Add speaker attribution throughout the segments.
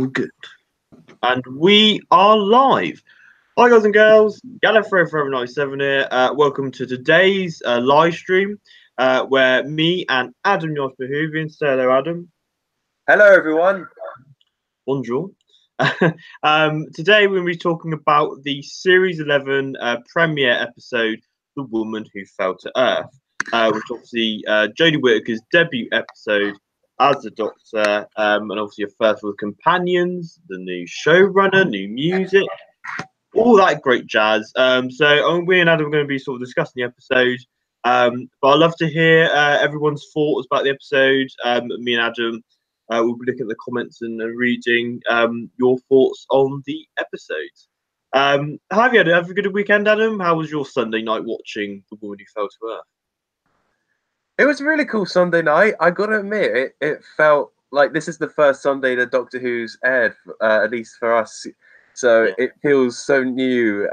Speaker 1: All good. And we are live. Hi guys and girls, Gallifrey Forever 97 here. Welcome to today's live stream where me and Adam Yosh Behovian, say hello Adam.
Speaker 2: Hello everyone.
Speaker 1: Bonjour. Today we're going to be talking about the Series 11 premiere episode, The Woman Who Fell to Earth, which obviously Jodie Whittaker's debut episode as the Doctor, and obviously a first with companions, the new showrunner, new music, all that great jazz. So we and Adam are going to be sort of discussing the episode. But I'd love to hear everyone's thoughts about the episode. Me and Adam we'll be looking at the comments and reading your thoughts on the episode. Have you had a good weekend, Adam? How was your Sunday night watching The Woman Who Fell to Earth?
Speaker 2: It was a really cool Sunday night. I got to admit, it felt like this is the first Sunday that Doctor Who's aired, at least for us. So
Speaker 1: Yeah.
Speaker 2: it feels so new,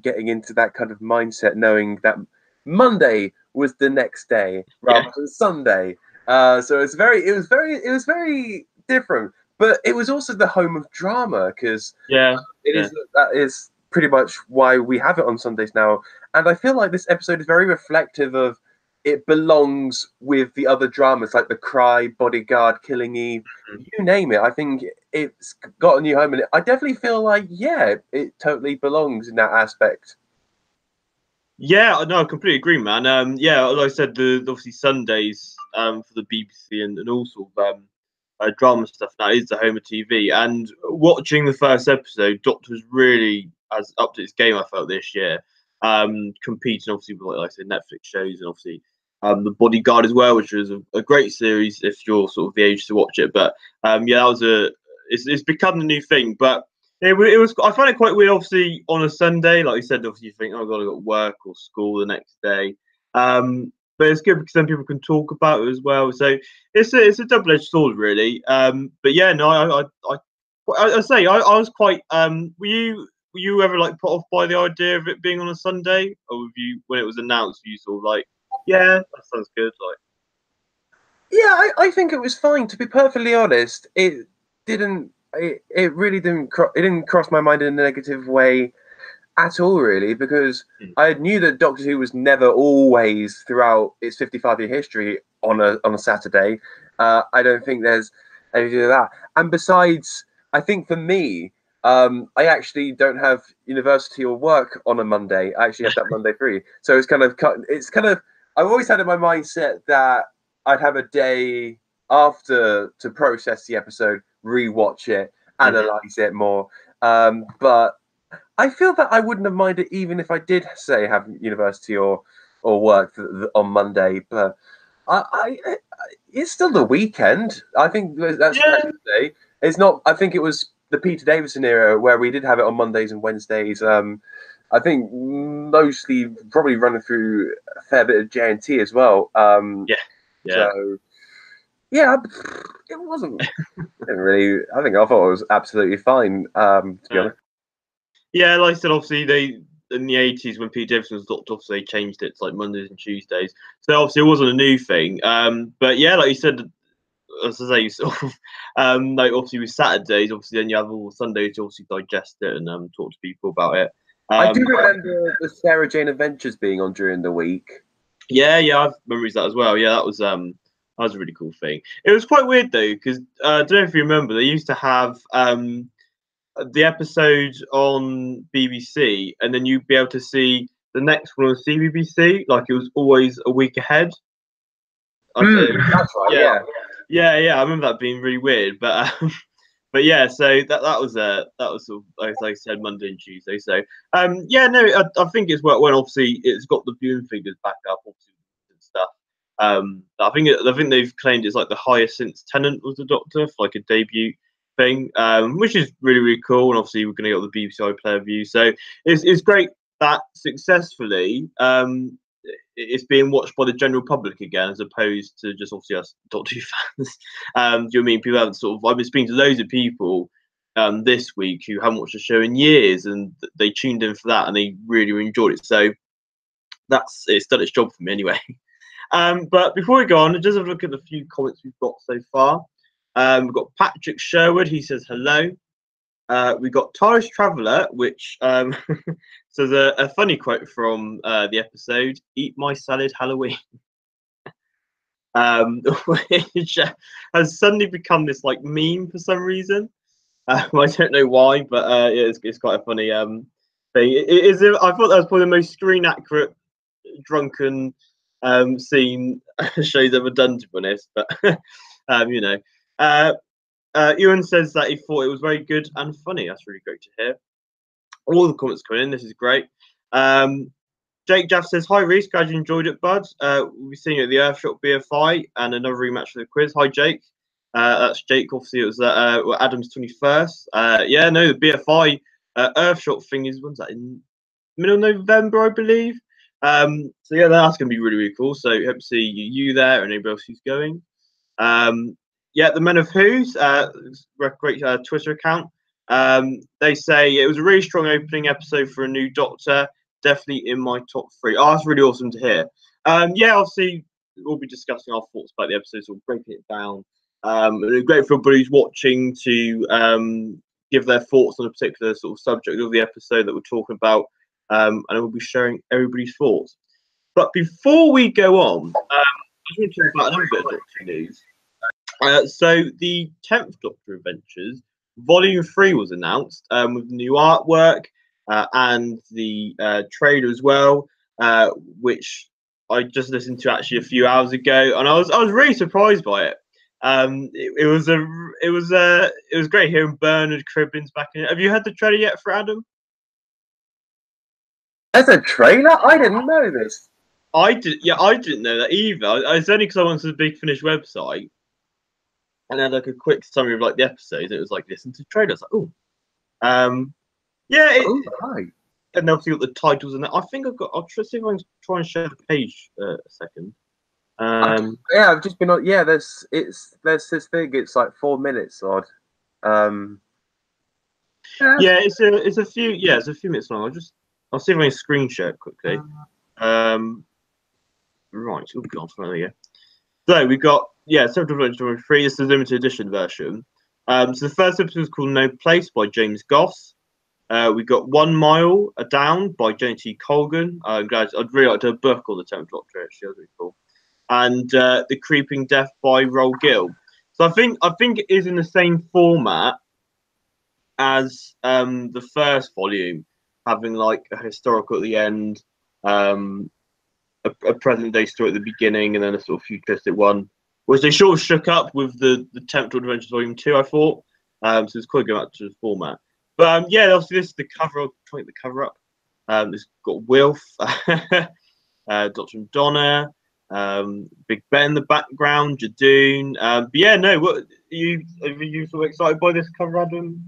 Speaker 2: getting into that kind of mindset, knowing that Monday was the next day rather than Sunday. So it was very different. But it was also the home of drama because that is pretty much why we have it on Sundays now. And I feel like this episode is very reflective of. It belongs with the other dramas like The Cry, Bodyguard, Killing Eve, you name it. I think it's got a new home, and I definitely feel like, it totally belongs in that aspect.
Speaker 1: Yeah, no, I completely agree, man. Like I said, obviously Sundays for the BBC and all sort of drama stuff now is the home of TV. And watching the first episode, Doctor was really as up to its game, I felt, this year. Competing obviously with, like I said, Netflix shows and obviously The Bodyguard as well, which was a great series if you're sort of the age to watch it. But that was it's become the new thing. But it was. I found it quite weird. Obviously, on a Sunday, like you said, obviously you think, oh god, I got work or school the next day. But it's good because then people can talk about it as well. So it's a double-edged sword, really. But yeah, no, I say I was quite. Were you ever like put off by the idea of it being on a Sunday, or have you, when it was announced, were you sort of like, yeah, that sounds good, like?
Speaker 2: Yeah, I think it was fine. To be perfectly honest, it really didn't. It didn't cross my mind in a negative way at all, really, because I knew that Doctor Who was never always throughout its 55-year history on a Saturday. I don't think there's anything to that. And besides, I think for me, I actually don't have university or work on a Monday. I actually have that Monday free, so it's kind of. I've always had in my mindset that I'd have a day after to process the episode, rewatch it, analyze it more. But I feel that I wouldn't have minded even if I did say have university or work on Monday. But it's still the weekend. I think that's day. It's not. I think it was the Peter Davison era where we did have it on Mondays and Wednesdays. I think mostly probably running through a fair bit of JNT as well. So yeah, it wasn't really. I thought it was absolutely fine. To be honest.
Speaker 1: Yeah, like I said, obviously they in the 80s when Peter Davison was Doctor, obviously they changed it to like Mondays and Tuesdays. So obviously it wasn't a new thing. But yeah, like you said, as I say, sort of, like obviously with Saturdays, obviously then you have all Sundays to obviously digest it and talk to people about it.
Speaker 2: I do remember the Sarah Jane Adventures being on during the week.
Speaker 1: Yeah, I have memories of that as well. Yeah, that was a really cool thing. It was quite weird though, because I don't know if you remember, they used to have the episode on BBC, and then you'd be able to see the next one on CBBC. Like it was always a week ahead.
Speaker 2: That's right.
Speaker 1: Yeah. I remember that being really weird, but yeah. So that was sort of, like I said, Monday and Tuesday. So I think it's worked well. Obviously, it's got the viewing figures back up, obviously, and stuff. I think they've claimed it's like the highest since Tennant was the Doctor for like a debut thing, which is really cool. And obviously, we're going to get the BBC iPlayer view, so it's great that successfully it's being watched by the general public again, as opposed to just obviously us Doctor Who fans. Do you know what I mean? People haven't sort of. I've been speaking to loads of people this week who haven't watched the show in years, and they tuned in for that, and they really enjoyed it. So it's done its job for me anyway. But before we go on, just have a look at the few comments we've got so far. We've got Patrick Sherwood. He says hello. We got Tyrus Traveller, which says a funny quote from the episode: "Eat my salad, Halloween." Which has suddenly become this like meme for some reason. I don't know why, but it's quite a funny thing. It is. I thought that was probably the most screen accurate drunken scene show's ever done, to be honest. But you know, Ewan says that he thought it was very good and funny. That's really great to hear. All the comments coming in. This is great. Jake Jaff says, "Hi Reese, glad you enjoyed it, bud. We'll be seeing you at the Earthshot BFI and another rematch for the quiz." Hi Jake. That's Jake. Obviously, it was Adam's 21st. Yeah, no, the BFI Earthshot thing is, when's that, in middle of November, I believe. So yeah, that's going to be really, really cool. So hope to see you there and anybody else who's going. Yeah, the Men of Who's great Twitter account. They say it was a really strong opening episode for a new Doctor. Definitely in my top 3. Oh, that's really awesome to hear. Yeah, obviously we'll be discussing our thoughts about the episode, so we're breaking it down. And it's great for everybody who's watching to give their thoughts on a particular sort of subject of the episode that we're talking about. And we'll be sharing everybody's thoughts. But before we go on, I just want to talk about another bit of Doctor news. So the 10th Doctor Adventures, Volume 3 was announced with new artwork and the trailer as well, which I just listened to actually a few hours ago, and I was really surprised by it. It was great hearing Bernard Cribbins back in it. Have you heard the trailer yet for Adam?
Speaker 2: There's a trailer? I didn't know this.
Speaker 1: I didn't know that either. It's only because I went to the Big Finish website and had like a quick summary of like the episodes. It was like, listen to the trailer. I was like, oh, yeah.
Speaker 2: Right.
Speaker 1: And obviously got the titles and that. I think I'll try see if I can try and share the page a second.
Speaker 2: Yeah, I've just been on. Yeah, there's this thing. It's like 4 minutes odd.
Speaker 1: Yeah, it's a few minutes long. I'll see if I can screen share it quickly. Right, we'll go on from there. So we've got 7th Adventure 3. This is the limited edition version. So the first episode is called No Place by James Goss. We got 1 Mile Down by Jenny T. Colgan. Guys, I'd really like to have a book on the 10th Doctor. Actually, that's really cool. And The Creeping Death by Roll Gill. So I think it is in the same format as the first volume, having like a historical at the end, a present day story at the beginning, and then a sort of futuristic one, which they sort of shook up with the 10th Adventures Volume 2, I thought. So it's quite going back to the format. But yeah, obviously this is the cover. I'll try to get the cover up. It's got Wilf, Dr. Madonna, Big Ben in the background, Jadoon. But yeah, no, are you so excited by this cover, Adam?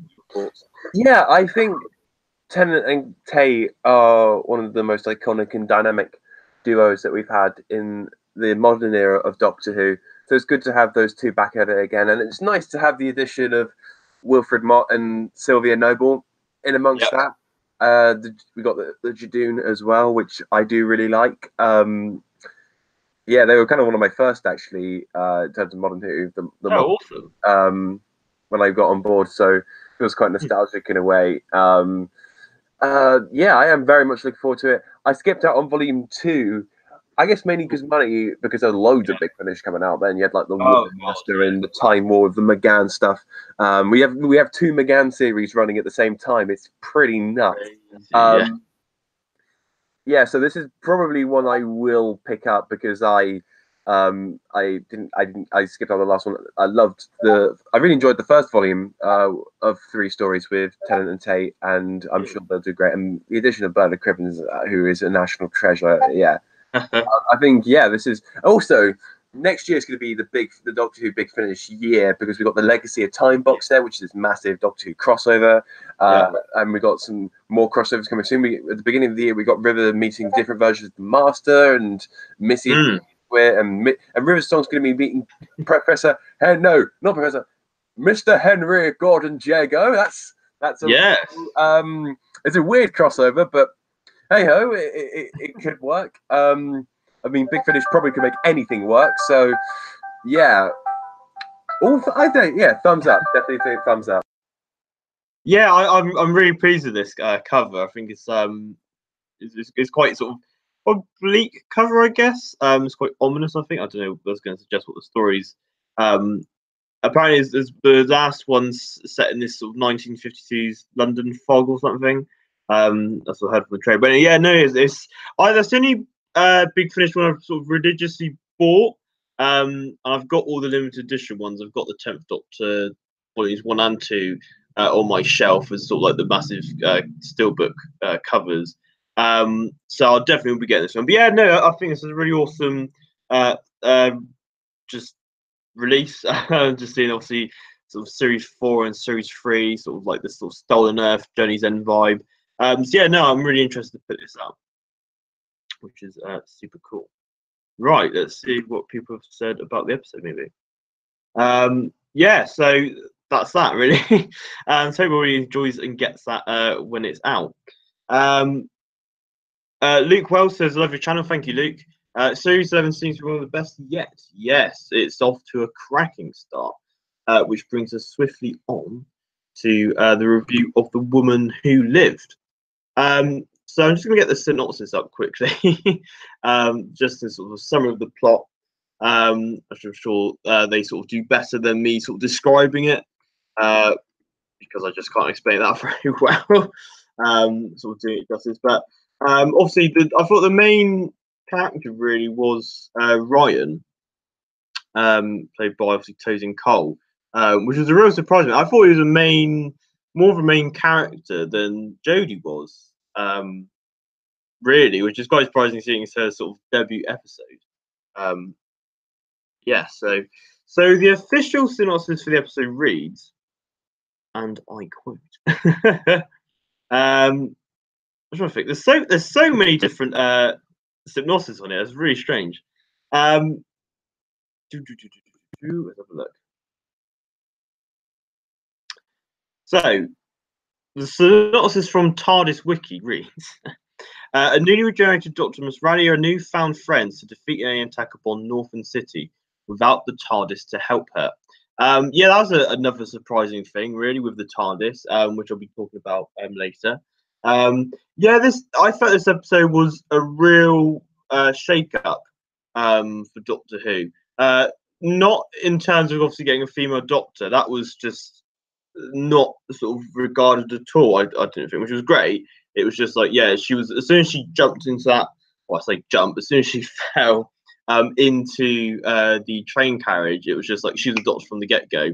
Speaker 2: Yeah, I think Tennant and Tay are one of the most iconic and dynamic duos that we've had in the modern era of Doctor Who. So it's good to have those two back at it again, and it's nice to have the addition of Wilfred Mott and Sylvia Noble in amongst that. We got the Jadoon as well, which I do really like. Yeah, they were kind of one of my first actually in terms of modern Who. Awesome! When I got on board, so it was quite nostalgic in a way. Yeah, I am very much looking forward to it. I skipped out on Volume 2. I guess mainly because there were loads of Big Finish coming out. Then you had like the War Master and the Time War of the McGann stuff. We have 2 McGann series running at the same time. It's pretty nuts. Yeah, so this is probably one I will pick up because I skipped on the last one. I really enjoyed the first volume of 3 stories with Tennant and Tate, and I'm sure they'll do great. And the addition of Bernard Cribbins, who is a national treasure, I think this is also next year is going to be the Doctor Who Big Finish year because we've got the Legacy of Time box there, which is massive Doctor Who crossover, and we got some more crossovers coming soon. At the beginning of the year, we got River meeting different versions of the Master and Missy. And River's song's going to be meeting Mr. Henry Gordon Jago. That's it's a weird crossover, but hey ho, it could work. I mean, Big Finish probably could make anything work. So yeah, I don't. Yeah, thumbs up. Definitely think thumbs up.
Speaker 1: Yeah, I'm really pleased with this cover. I think it's quite sort of oblique cover, I guess. It's quite ominous. I think I don't know. I was going to suggest what the story's. Apparently, is the last one's set in this sort of 1952's London fog or something. That's what I heard from the trade. But yeah, no, that's the only Big Finish one I've sort of religiously bought. And I've got all the limited edition ones. I've got the 10th Doctor volumes 1 and 2 on my shelf as sort of like the massive steelbook covers. So I'll definitely be getting this one. But yeah, no, I think this is a really awesome just release. Just seeing obviously sort of series 4 and series 3, sort of like this sort of Stolen Earth, Journey's End vibe. So yeah, no, I'm really interested to put this out, which is super cool. Right, let's see what people have said about the episode, maybe. Yeah, so that's that really. So everybody enjoys and gets that when it's out. Luke Wells says, "Love your channel." Thank you, Luke. Series 7 seems to be one of the best yet. Yes, it's off to a cracking start, which brings us swiftly on to the review of The Woman Who Lived. So I'm just going to get the synopsis up quickly, just to sort of summary of the plot. I'm sure they sort of do better than me sort of describing it, because I just can't explain that very well. Sort of doing it justice, but obviously, I thought the main character really was Ryan, played by obviously Tosin Cole, which was a real surprise to me. I thought he was more of a main character than Jodie was, really, which is quite surprising seeing it's her sort of debut episode. Yeah, so the official synopsis for the episode reads, and I quote. I'm trying to think. There's so many different synopsis on it. It's really strange. Let's have a look. So the synopsis from TARDIS Wiki reads: a newly regenerated Doctor must rally her newfound friends to defeat an alien attack upon Northern City without the TARDIS to help her. Yeah, that was another surprising thing, really, with the TARDIS, which I'll be talking about later. Yeah, I felt this episode was a real shake-up for Doctor Who. Not in terms of obviously getting a female Doctor. That was just not sort of regarded at all. I didn't think, which was great. It was just like, yeah, she was, as soon as she jumped into that, well, I say jump, as soon as she fell into the train carriage, it was just like she was a Doctor from the get-go,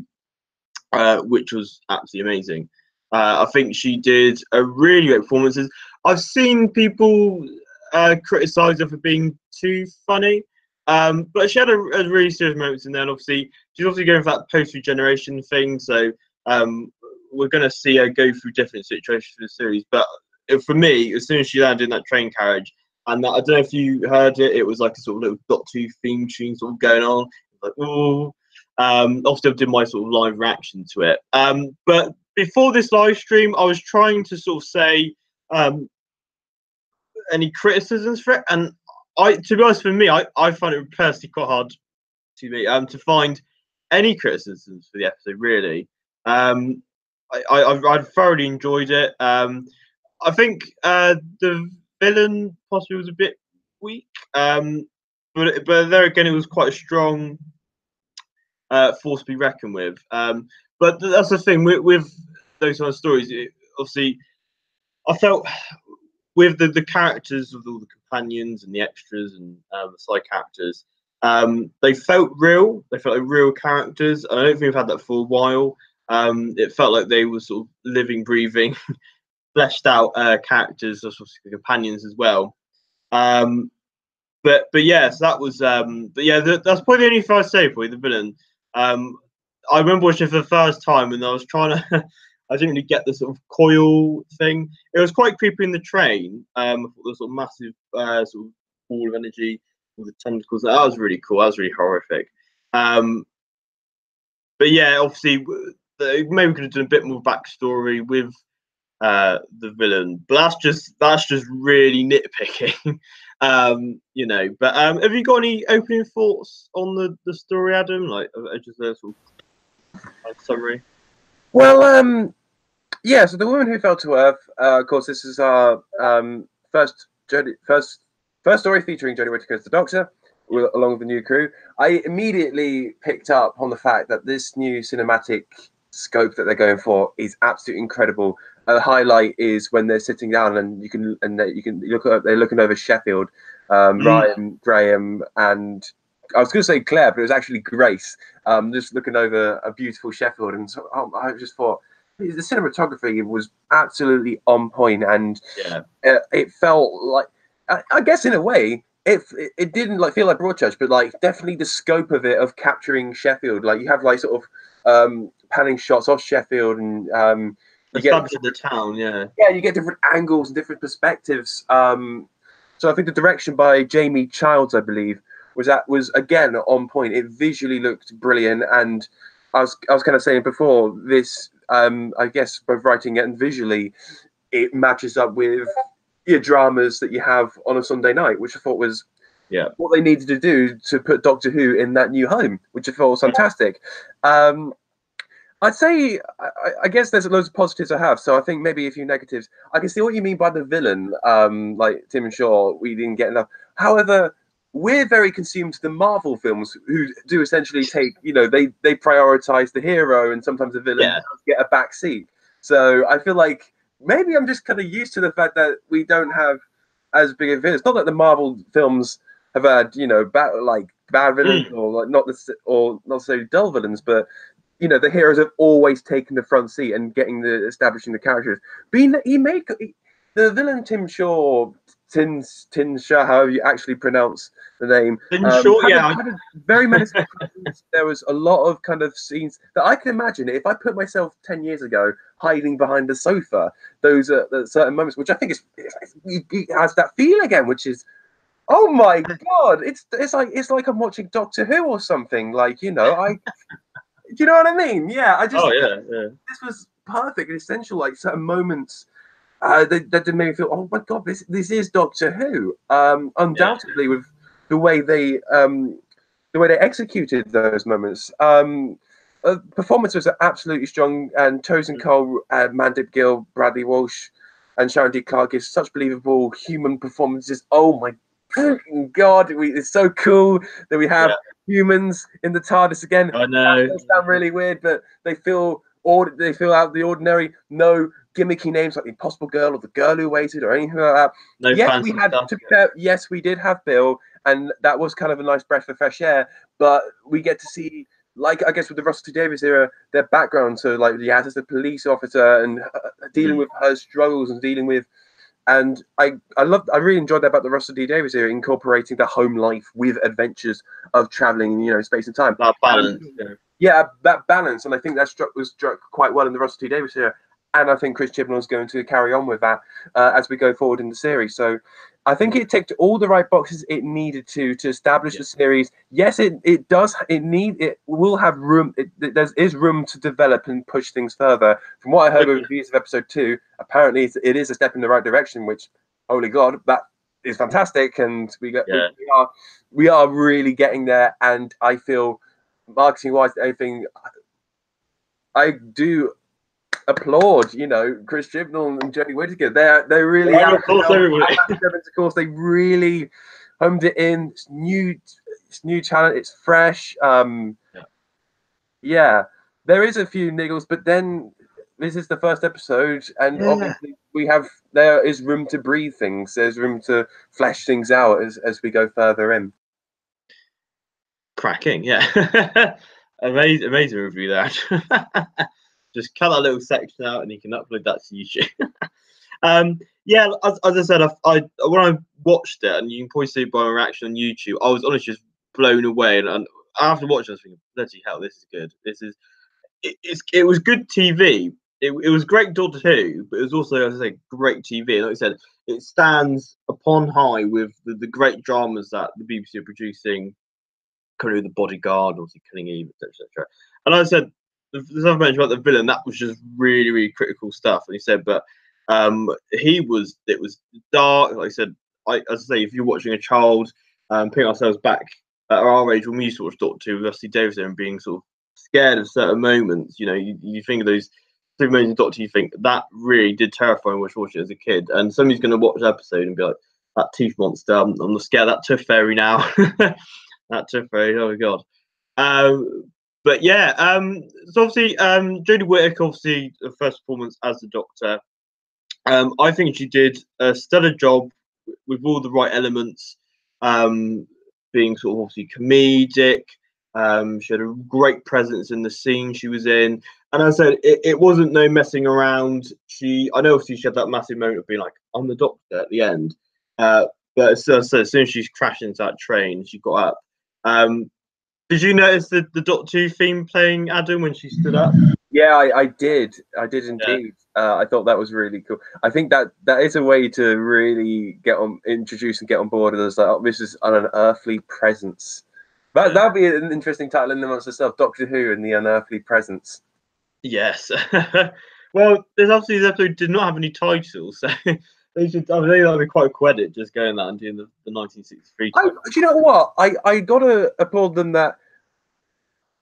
Speaker 1: which was absolutely amazing. I think she did a really great performance. I've seen people criticize her for being too funny, but she had a really serious moments in there. And obviously, she's obviously going for that post-regeneration thing, so we're going to see her go through different situations for the series. But for me, as soon as she landed in that train carriage, and that, I don't know if you heard it, it was like a sort of little Doctor Who theme tune sort of going on. Like, oh. Obviously, I did my sort of live reaction to it. But before this live stream, I was trying to sort of say any criticisms for it, and to be honest, for me, I find it personally quite hard to find any criticisms for the episode. Really, I thoroughly enjoyed it. I think the villain possibly was a bit weak, but there again, it was quite a strong force to be reckoned with. But that's the thing with those kind of stories. Obviously, I felt with the characters of all the companions and the extras and the side characters, they felt real. They felt like real characters. I don't think we've had that for a while. It felt like they were sort of living, breathing, fleshed out characters, obviously companions as well. But yes, that was. But yeah, that's probably the only thing I'd say for the villain. I remember watching it for the first time, and I was trying to. I didn't really get the sort of coil thing. It was quite creepy in the train. I thought the sort of massive sort of ball of energy with the tentacles. That was really cool. That was really horrific. But yeah, obviously, maybe we could have done a bit more backstory with the villain, but that's just really nitpicking. You know. But have you got any opening thoughts on the story, Adam? Like, just sort of Summary.
Speaker 2: Well, yeah. So the woman who fell to earth. Of course, this is our first story featuring Jodie Whittaker as the Doctor, along with the new crew. I immediately picked up on the fact that this new cinematic scope that they're going for is absolutely incredible. A highlight is when they're sitting down and you can look at, they're looking over Sheffield, Ryan, Graham, and I was going to say Claire, but it was actually Grace. Just looking over a beautiful Sheffield, and so, I just thought the cinematography was absolutely on point, and it felt like, I guess in a way, it didn't like feel like Broadchurch, but like definitely the scope of it of capturing Sheffield. Like you have like sort of panning shots of Sheffield, and you
Speaker 1: establishing the town,
Speaker 2: you get different angles and different perspectives. So I think the direction by Jamie Childs, I believe, was again on point. It visually looked brilliant, and I was kind of saying before this. I guess both writing and visually, it matches up with your dramas that you have on a Sunday night, which I thought was what they needed to do to put Doctor Who in that new home, which I thought was fantastic. I'd say, I guess there's loads of positives I have, so I think maybe a few negatives. I can see what you mean by the villain, like Tim and Shaw, we didn't get enough. However, we're very consumed to the Marvel films, who do essentially take, they prioritize the hero, and sometimes the villain does get a back seat. So I feel like maybe I'm just kind of used to the fact that we don't have as big a villains. Not that the Marvel films have had, bad villains or not necessarily dull villains, but the heroes have always taken the front seat and establishing the characters. But he made the villain Tim Shaw, Tin Shaw, however you actually pronounce the name. Had a very menacing presence. There was a lot of kind of scenes that I can imagine if I put myself 10 years ago hiding behind the sofa. Those are certain moments, which I think it has that feel again, which is, oh my god, it's like I'm watching Doctor Who or something. Like do you know what I mean? Yeah, this was perfect and essential. Like certain moments that did make me feel, oh my god, this is Doctor Who. Undoubtedly, with the way they executed those moments. Performance was absolutely strong, and Tosin Cole, Mandip Gill, Bradley Walsh, and Sharon D. Clark give such believable human performances. Oh my god, it's so cool that we have humans in the TARDIS again.
Speaker 1: I know.
Speaker 2: That does sound really weird, but they feel out of the ordinary. No gimmicky names like the Impossible Girl or the Girl Who Waited or anything like that.
Speaker 1: No fancy stuff.
Speaker 2: Yes, we did have Bill, and that was kind of a nice breath of fresh air. But we get to see, like, I guess with the Russell T Davies era, their background. So like, as a police officer and dealing with her struggles and dealing with. And I really enjoyed that about the Russell D Davies era, incorporating the home life with adventures of traveling, space and time.
Speaker 1: That balance.
Speaker 2: That balance, and I think that was struck quite well in the Russell T Davies era. And I think Chris Chibnall is going to carry on with that as we go forward in the series. So I think it ticked all the right boxes it needed to establish the series. Yes, it does. It will have room. There is room to develop and push things further. From what I heard with reviews of episode 2, apparently it is a step in the right direction. Which, holy God, that is fantastic. And we are really getting there. And I feel, marketing wise, everything, I do applaud, Chris Chibnall and Jodie Whittaker. They really
Speaker 1: of
Speaker 2: course, they really homed it in. It's new talent. It's fresh. There is a few niggles, but then this is the first episode, and obviously there is room to breathe things. There's room to flesh things out as we go further in.
Speaker 1: Cracking, yeah. Amazing review there. Just cut that little section out, and you can upload that to YouTube. As I said, when I watched it, and you can probably see by my reaction on YouTube, I was honestly just blown away. And after watching, I was thinking, bloody hell, this is good. It was good TV. It was great Doctor Who, but it was also, as I say, great TV. And like I said, it stands upon high with the great dramas that the BBC are producing, currently The Bodyguard, obviously Killing Eve, etc. And like I said, there's other mention about the villain, that was just really, really critical stuff. And he said, but it was dark. Like I said, as I say, if you're watching a child, putting ourselves back at our age when we used to watch Doctor Who, Rusty Davis and being sort of scared of certain moments. You know, you think of those super amazing Doctor, you think that really did terrify me watching it as a kid. And somebody's going to watch the episode and be like, that tooth monster, I'm not scared of that tooth fairy now. That tooth fairy, oh my god. But yeah, so obviously, Jodie Whittaker, obviously, the first performance as the Doctor. I think she did a stellar job with all the right elements, being sort of obviously comedic. She had a great presence in the scene she was in, and as I said, it wasn't no messing around. I know obviously she had that massive moment of being like, "I'm the Doctor" at the end, but so as soon as she's crashed into that train, she got up. Did you notice the Doctor Who theme playing, Adam, when she stood up?
Speaker 2: Yeah, I did. I did indeed. Yeah. I thought that was really cool. I think that is a way to really introduce and get on board. And it's like, oh, this is an unearthly presence. That'd be an interesting title in amongst itself: Doctor Who and the Unearthly Presence.
Speaker 1: Yes. Well, there's obviously this episode did not have any titles, so they should. I think that'd be quite a credit just going that and doing the 1963 title.
Speaker 2: Do you know what? I gotta applaud them that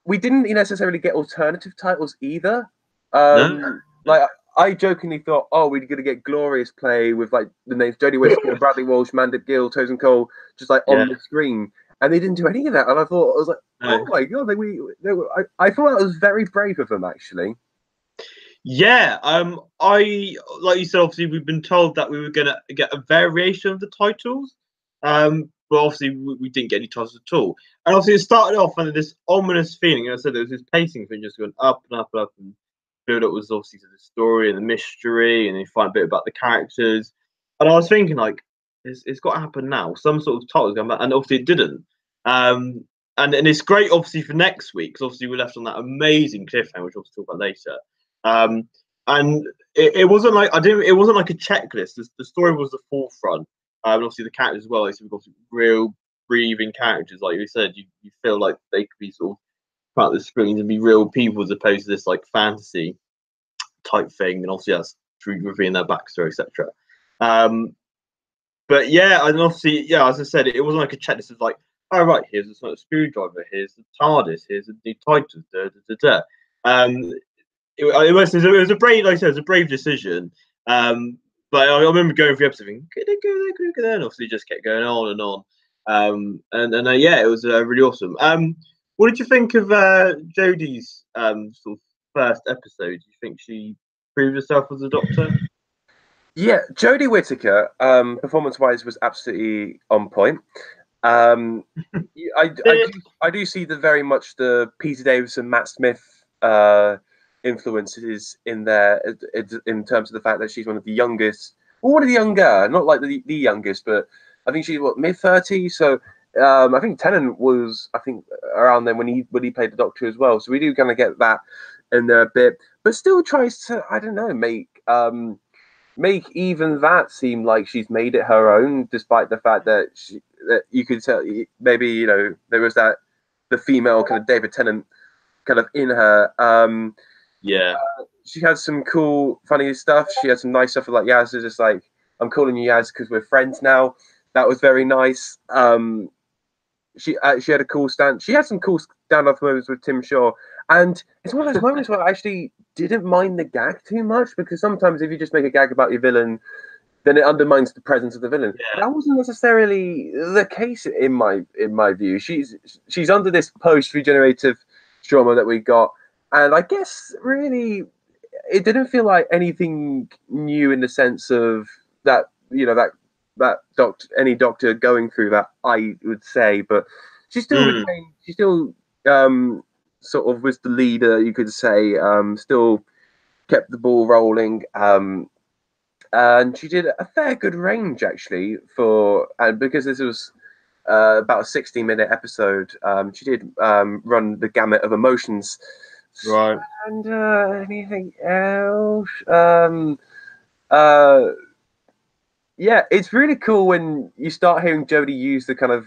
Speaker 2: we didn't necessarily get alternative titles either.
Speaker 1: No?
Speaker 2: Like I jokingly thought, oh, we're gonna get Glorious Play with like the names Jodie Whittaker, Bradley Walsh, Mandip Gill, Tosin Cole, just like on the screen, and they didn't do any of that. And I was like, oh my god, I thought that was very brave of them, actually.
Speaker 1: Yeah, I like you said. Obviously, we've been told that we were gonna get a variation of the titles, but obviously we didn't get any titles at all. And obviously, it started off under this ominous feeling. I said there was this pacing thing just going up and up and up, and build up was obviously to the story and the mystery, and you find a bit about the characters. And I was thinking like, it's got to happen now. Some sort of titles going back, and obviously it didn't. And it's great obviously for next week because obviously we're left on that amazing cliffhanger, which we'll talk about later. And it wasn't like it wasn't like a checklist. The story was the forefront, and obviously the characters as well. So we've got real breathing characters, like you said. You feel like they could be sort of front of the screens and be real people as opposed to this like fantasy type thing. And obviously that's through revealing their backstory, etc. But yeah, and obviously, yeah, as I said, it wasn't like a checklist. It's like, oh right, here's a sort of screwdriver, here's the TARDIS, here's the new titles, It was a brave, like I said, it was a brave decision. But I remember going through the episode thinking, could it go there, could it go there? And obviously, it just kept going on and on. And yeah, it was really awesome. What did you think of Jodie's sort of first episode? Do you think she proved herself as a Doctor?
Speaker 2: Yeah, Jodie Whittaker, performance-wise, was absolutely on point. I do see very much the Peter Davison, Matt Smith influences in there in terms of the fact that she's one of the youngest, or one of the younger, not like the youngest, but I think she's mid-30s. So I think Tennant was around then when he played the Doctor as well. So we do kind of get that in there a bit, but still tries to make even that seem like she's made it her own, despite the fact that you could tell maybe there was the female kind of David Tennant kind of in her. She had some cool, funny stuff. She had some nice stuff like Yaz is just like, I'm calling you Yaz because we're friends now. That was very nice. She had a cool stand. She had some cool stand-off moments with Tim Shaw, and it's one of those moments where I actually didn't mind the gag too much, because sometimes if you just make a gag about your villain, then it undermines the presence of the villain. Yeah. That wasn't necessarily the case in my view. She's under this post-regenerative trauma that we got, and I guess really it didn't feel like anything new in the sense of that any doctor going through that, I would say, but she still retained, she still sort of was the leader, you could say, still kept the ball rolling, and she did a fair good range actually and because this was about a 60-minute episode, she did run the gamut of emotions.
Speaker 1: Right.
Speaker 2: And anything else? Yeah, it's really cool when you start hearing Jodie use the kind of,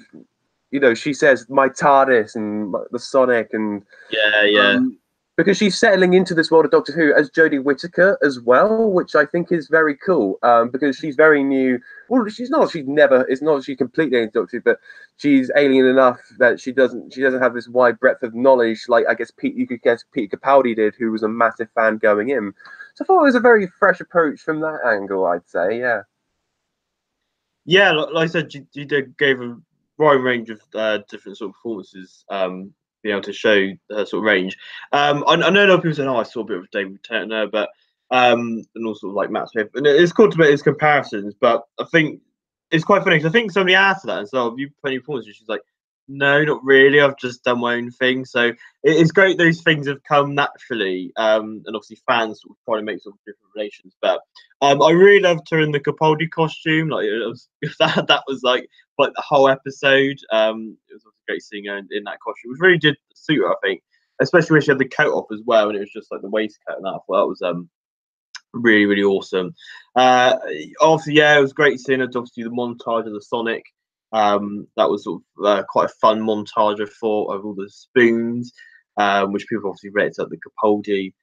Speaker 2: she says my TARDIS and the Sonic and because she's settling into this world of Doctor Who as Jodie Whittaker as well, which I think is very cool. Because she's very new. Well, she's not. She's never. It's not. She's completely alien to Doctor Who, but she's alien enough that she doesn't. She doesn't have this wide breadth of knowledge like I guess you could guess Peter Capaldi did, who was a massive fan going in. So I thought it was a very fresh approach from that angle. I'd say, yeah.
Speaker 1: Yeah, like I said, you gave a wide range of different sort of performances, being able to show her sort of range. I know a lot of people saying, "Oh, I saw a bit of David Tennant," but and also like Matt Smith, and it's cool to make his comparisons. But I think it's quite funny because I think somebody asked her that, and so have you put any performances? She's like, "No, not really. I've just done my own thing." So it's great those things have come naturally, and obviously fans sort of try to make sort of different relations, but. I really loved her in the Capaldi costume. Like it was that was like the whole episode. It was great seeing her in that costume, which really did suit her, I think, especially when she had the coat off as well, and it was just like the waistcoat and that. Well, that was really really awesome. Obviously, yeah, it was great seeing her. Obviously, the montage of the Sonic. That was sort of quite a fun montage, I thought, of all the spoons, which people obviously rated at the Capaldi.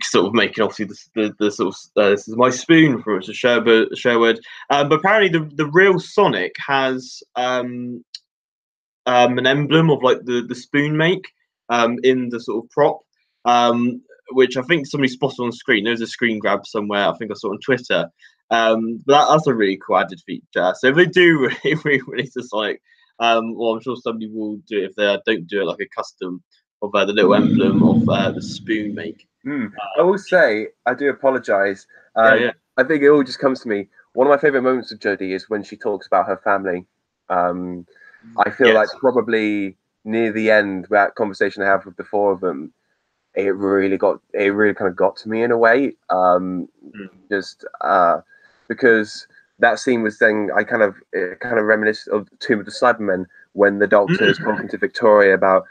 Speaker 1: Sort of making obviously the sort of this is my spoon from it's a Sherwood. But apparently the real Sonic has an emblem of like the spoon make in the sort of prop, which I think somebody spotted on screen. There's a screen grab somewhere. I think I saw on Twitter. But that's a really cool added feature. So if they do release a Sonic, well, I'm sure somebody will do it if they don't do it like a custom of the little emblem of the spoon make.
Speaker 2: I will say, I do apologise.
Speaker 1: Yeah.
Speaker 2: I think it all just comes to me. One of my favourite moments of Jodie is when she talks about her family. I feel like probably near the end, that conversation I have with the four of them, it really kind of got to me in a way. Just because that scene was then it kind of reminisced of Tomb of the Cybermen when the Doctor is talking to Victoria about,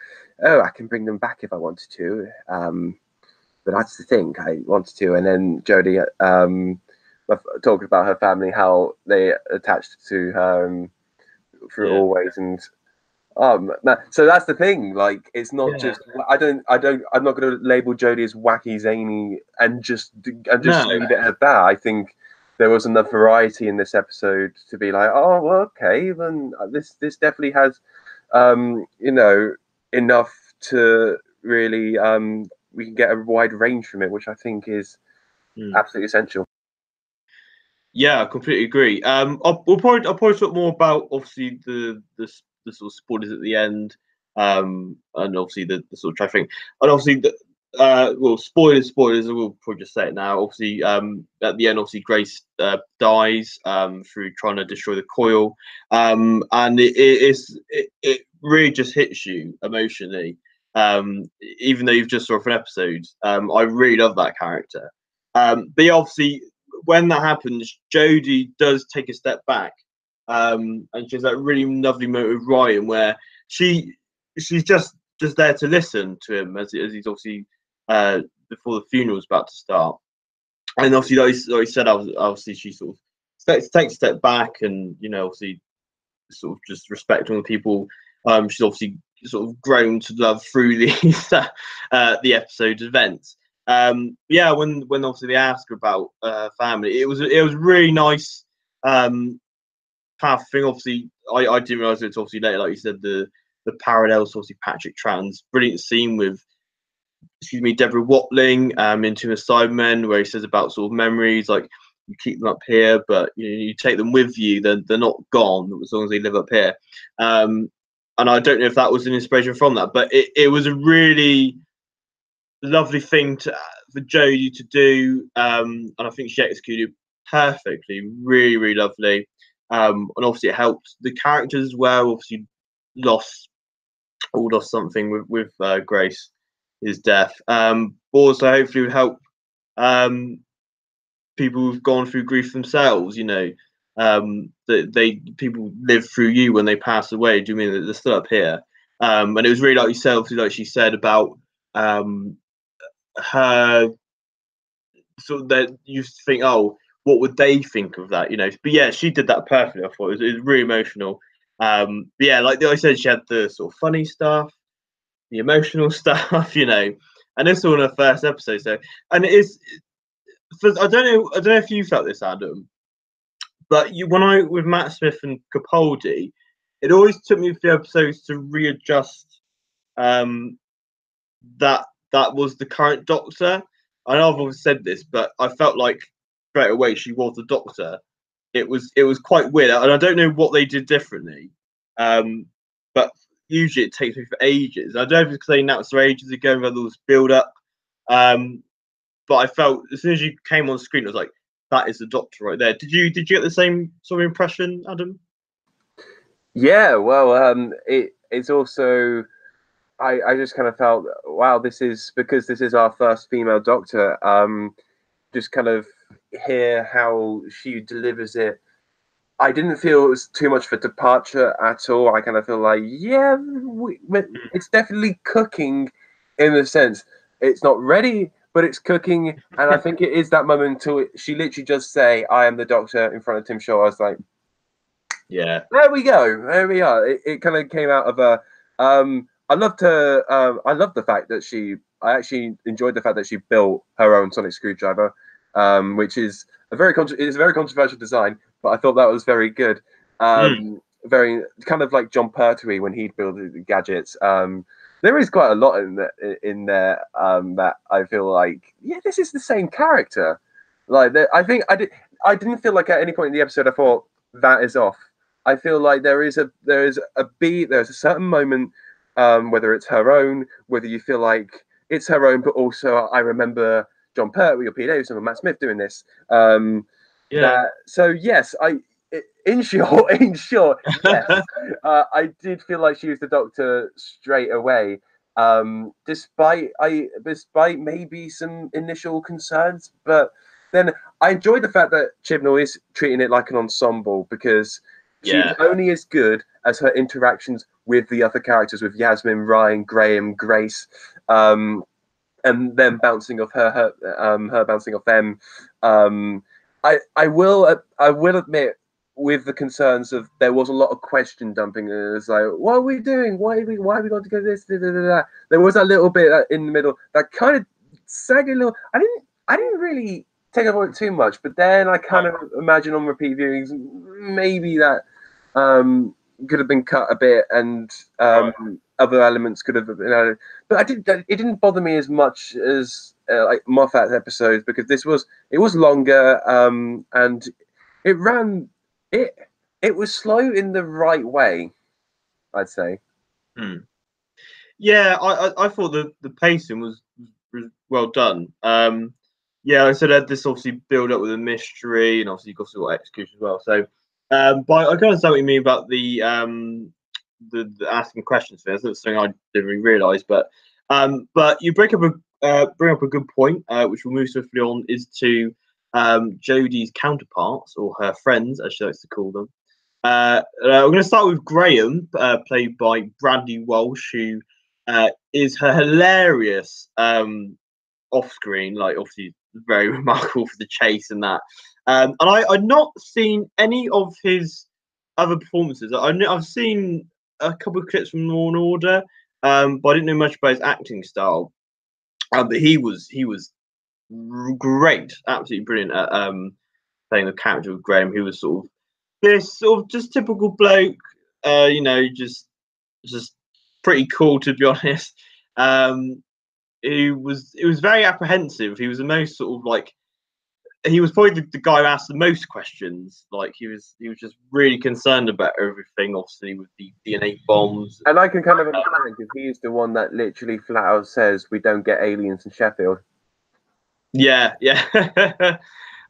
Speaker 2: oh, I can bring them back if I wanted to. But that's the thing, I wanted to. And then Jodie talking about her family, how they attached to her through always. And so that's the thing. Like, it's not just I'm not going to label Jodie as wacky, zany, and just leave it at that. I think there was enough variety in this episode to be like, oh, well, okay, then this definitely has, enough to really we can get a wide range from it, which I think is absolutely essential.
Speaker 1: Yeah, I completely agree. I'll probably talk more about obviously the sort of spoilers at the end, and obviously the sort of trafficking, and obviously well, spoilers. We'll probably just say it now. Obviously, at the end, obviously Grace dies through trying to destroy the coil, and it really just hits you emotionally. Even though you've just saw an episode, I really love that character. But yeah, obviously, when that happens, Jodie does take a step back, and she has that really lovely moment with Ryan where she's just there to listen to him as he's obviously before the funeral is about to start, and obviously, like you said, obviously she sort of takes a step back, and obviously sort of just respecting the people. She's obviously sort of grown to love through these the episode events. Yeah, when obviously they ask her about family, it was really nice path thing. Obviously, I didn't realize it's obviously later, like you said, the parallels. Obviously, Patrick Troughton's brilliant scene with Deborah Watling into the Cybermen, where he says about sort of memories, like you keep them up here, but you take them with you, then they're not gone as long as they live up here. And I don't know if that was an inspiration from that, but it was a really lovely thing for Jodie to do, and I think she executed perfectly. Really, really lovely. And obviously, it helped the characters as well. Obviously, lost something with Grace, his death. Also, hopefully, would help people who've gone through grief themselves. That people live through you when they pass away. Do you mean that they're still up here? And it was really like yourself, like she said about her, sort of that you think, oh, what would they think of that? But yeah, she did that perfectly. I thought it was, really emotional. But yeah, like I said, she had the sort of funny stuff. the emotional stuff, you know. And this is all in the first episode, so and it is. I don't know if you felt this, Adam, but when I with Matt Smith and Capaldi, it always took me a few episodes to readjust um, that was the current Doctor. I know I've always said this, but I felt like straight away she was the Doctor. It was quite weird, and I don't know what they did differently. But usually it takes me for ages. I don't know if it's saying that was ages ago, whether there was build up. But I felt as soon as you came on screen, I was like, that is the Doctor right there. Did you get the same sort of impression, Adam?
Speaker 2: Yeah, well, it's also I just kind of felt, wow, this is because this is our first female Doctor. Just kind of hear how she delivers it. I didn't feel it was too much of a departure at all. I kind of feel like, yeah, it's definitely cooking in the sense it's not ready, but it's cooking. And I think it is that moment until she literally just say, I am the Doctor in front of Tim Shaw. I was like,
Speaker 1: yeah,
Speaker 2: there we go. There we are. It kind of came out of a. I loved her. I loved the fact that I actually enjoyed the fact that she built her own sonic screwdriver, which is a very controversial design, but I thought that was very good. Very kind of like John Pertwee when he'd build the gadgets. There is quite a lot in there that I feel like, yeah, this is the same character. Like I think I didn't feel like at any point in the episode I thought that is off. I feel like there's a certain moment, whether it's her own, whether you feel like it's her own, but also I remember John Pertwee or Pete Davidson or Matt Smith doing this. So yes, in short, yes, I did feel like she was the Doctor straight away. Despite maybe some initial concerns, but then I enjoyed the fact that Chibnall is treating it like an ensemble because she's only as good as her interactions with the other characters, with Yasmin, Ryan, Graham, Grace, and them bouncing off her bouncing off them. I will admit, with the concerns of there was a lot of question dumping. It was like, what are we doing? Why are we going to go this? Da, da, da, da. There was a little bit in the middle that kind of sagged a little. I didn't really take up on it too much, but then I kind of imagine on repeat viewings maybe that could have been cut a bit and other elements could have been added. But it didn't bother me as much as like Moffat's episodes because it was longer and it ran it was slow in the right way, I'd say.
Speaker 1: Yeah, I thought the pacing was well done. Yeah, I said I had this obviously build up with a mystery, and obviously you've got sort of execution as well. So, but I kind of understand what you mean about the asking questions. That's not something I didn't really realise, but you bring up a good point, which we'll move swiftly on, is to Jodie's counterparts or her friends, as she likes to call them. We're going to start with Graham, played by Bradley Walsh, who is her hilarious off screen, like obviously very remarkable for the chase and that. And I'd not seen any of his other performances. I've seen a couple of clips from Law and Order, but I didn't know much about his acting style. But he was great, absolutely brilliant at playing the character of Graham, who was sort of this sort of just typical bloke, you know, just pretty cool to be honest. It was very apprehensive. He was the most sort of like he was probably the guy who asked the most questions. Like he was just really concerned about everything, obviously with the DNA bombs.
Speaker 2: And I can kind of understand because he's the one that literally flat out says we don't get aliens in Sheffield.
Speaker 1: Yeah.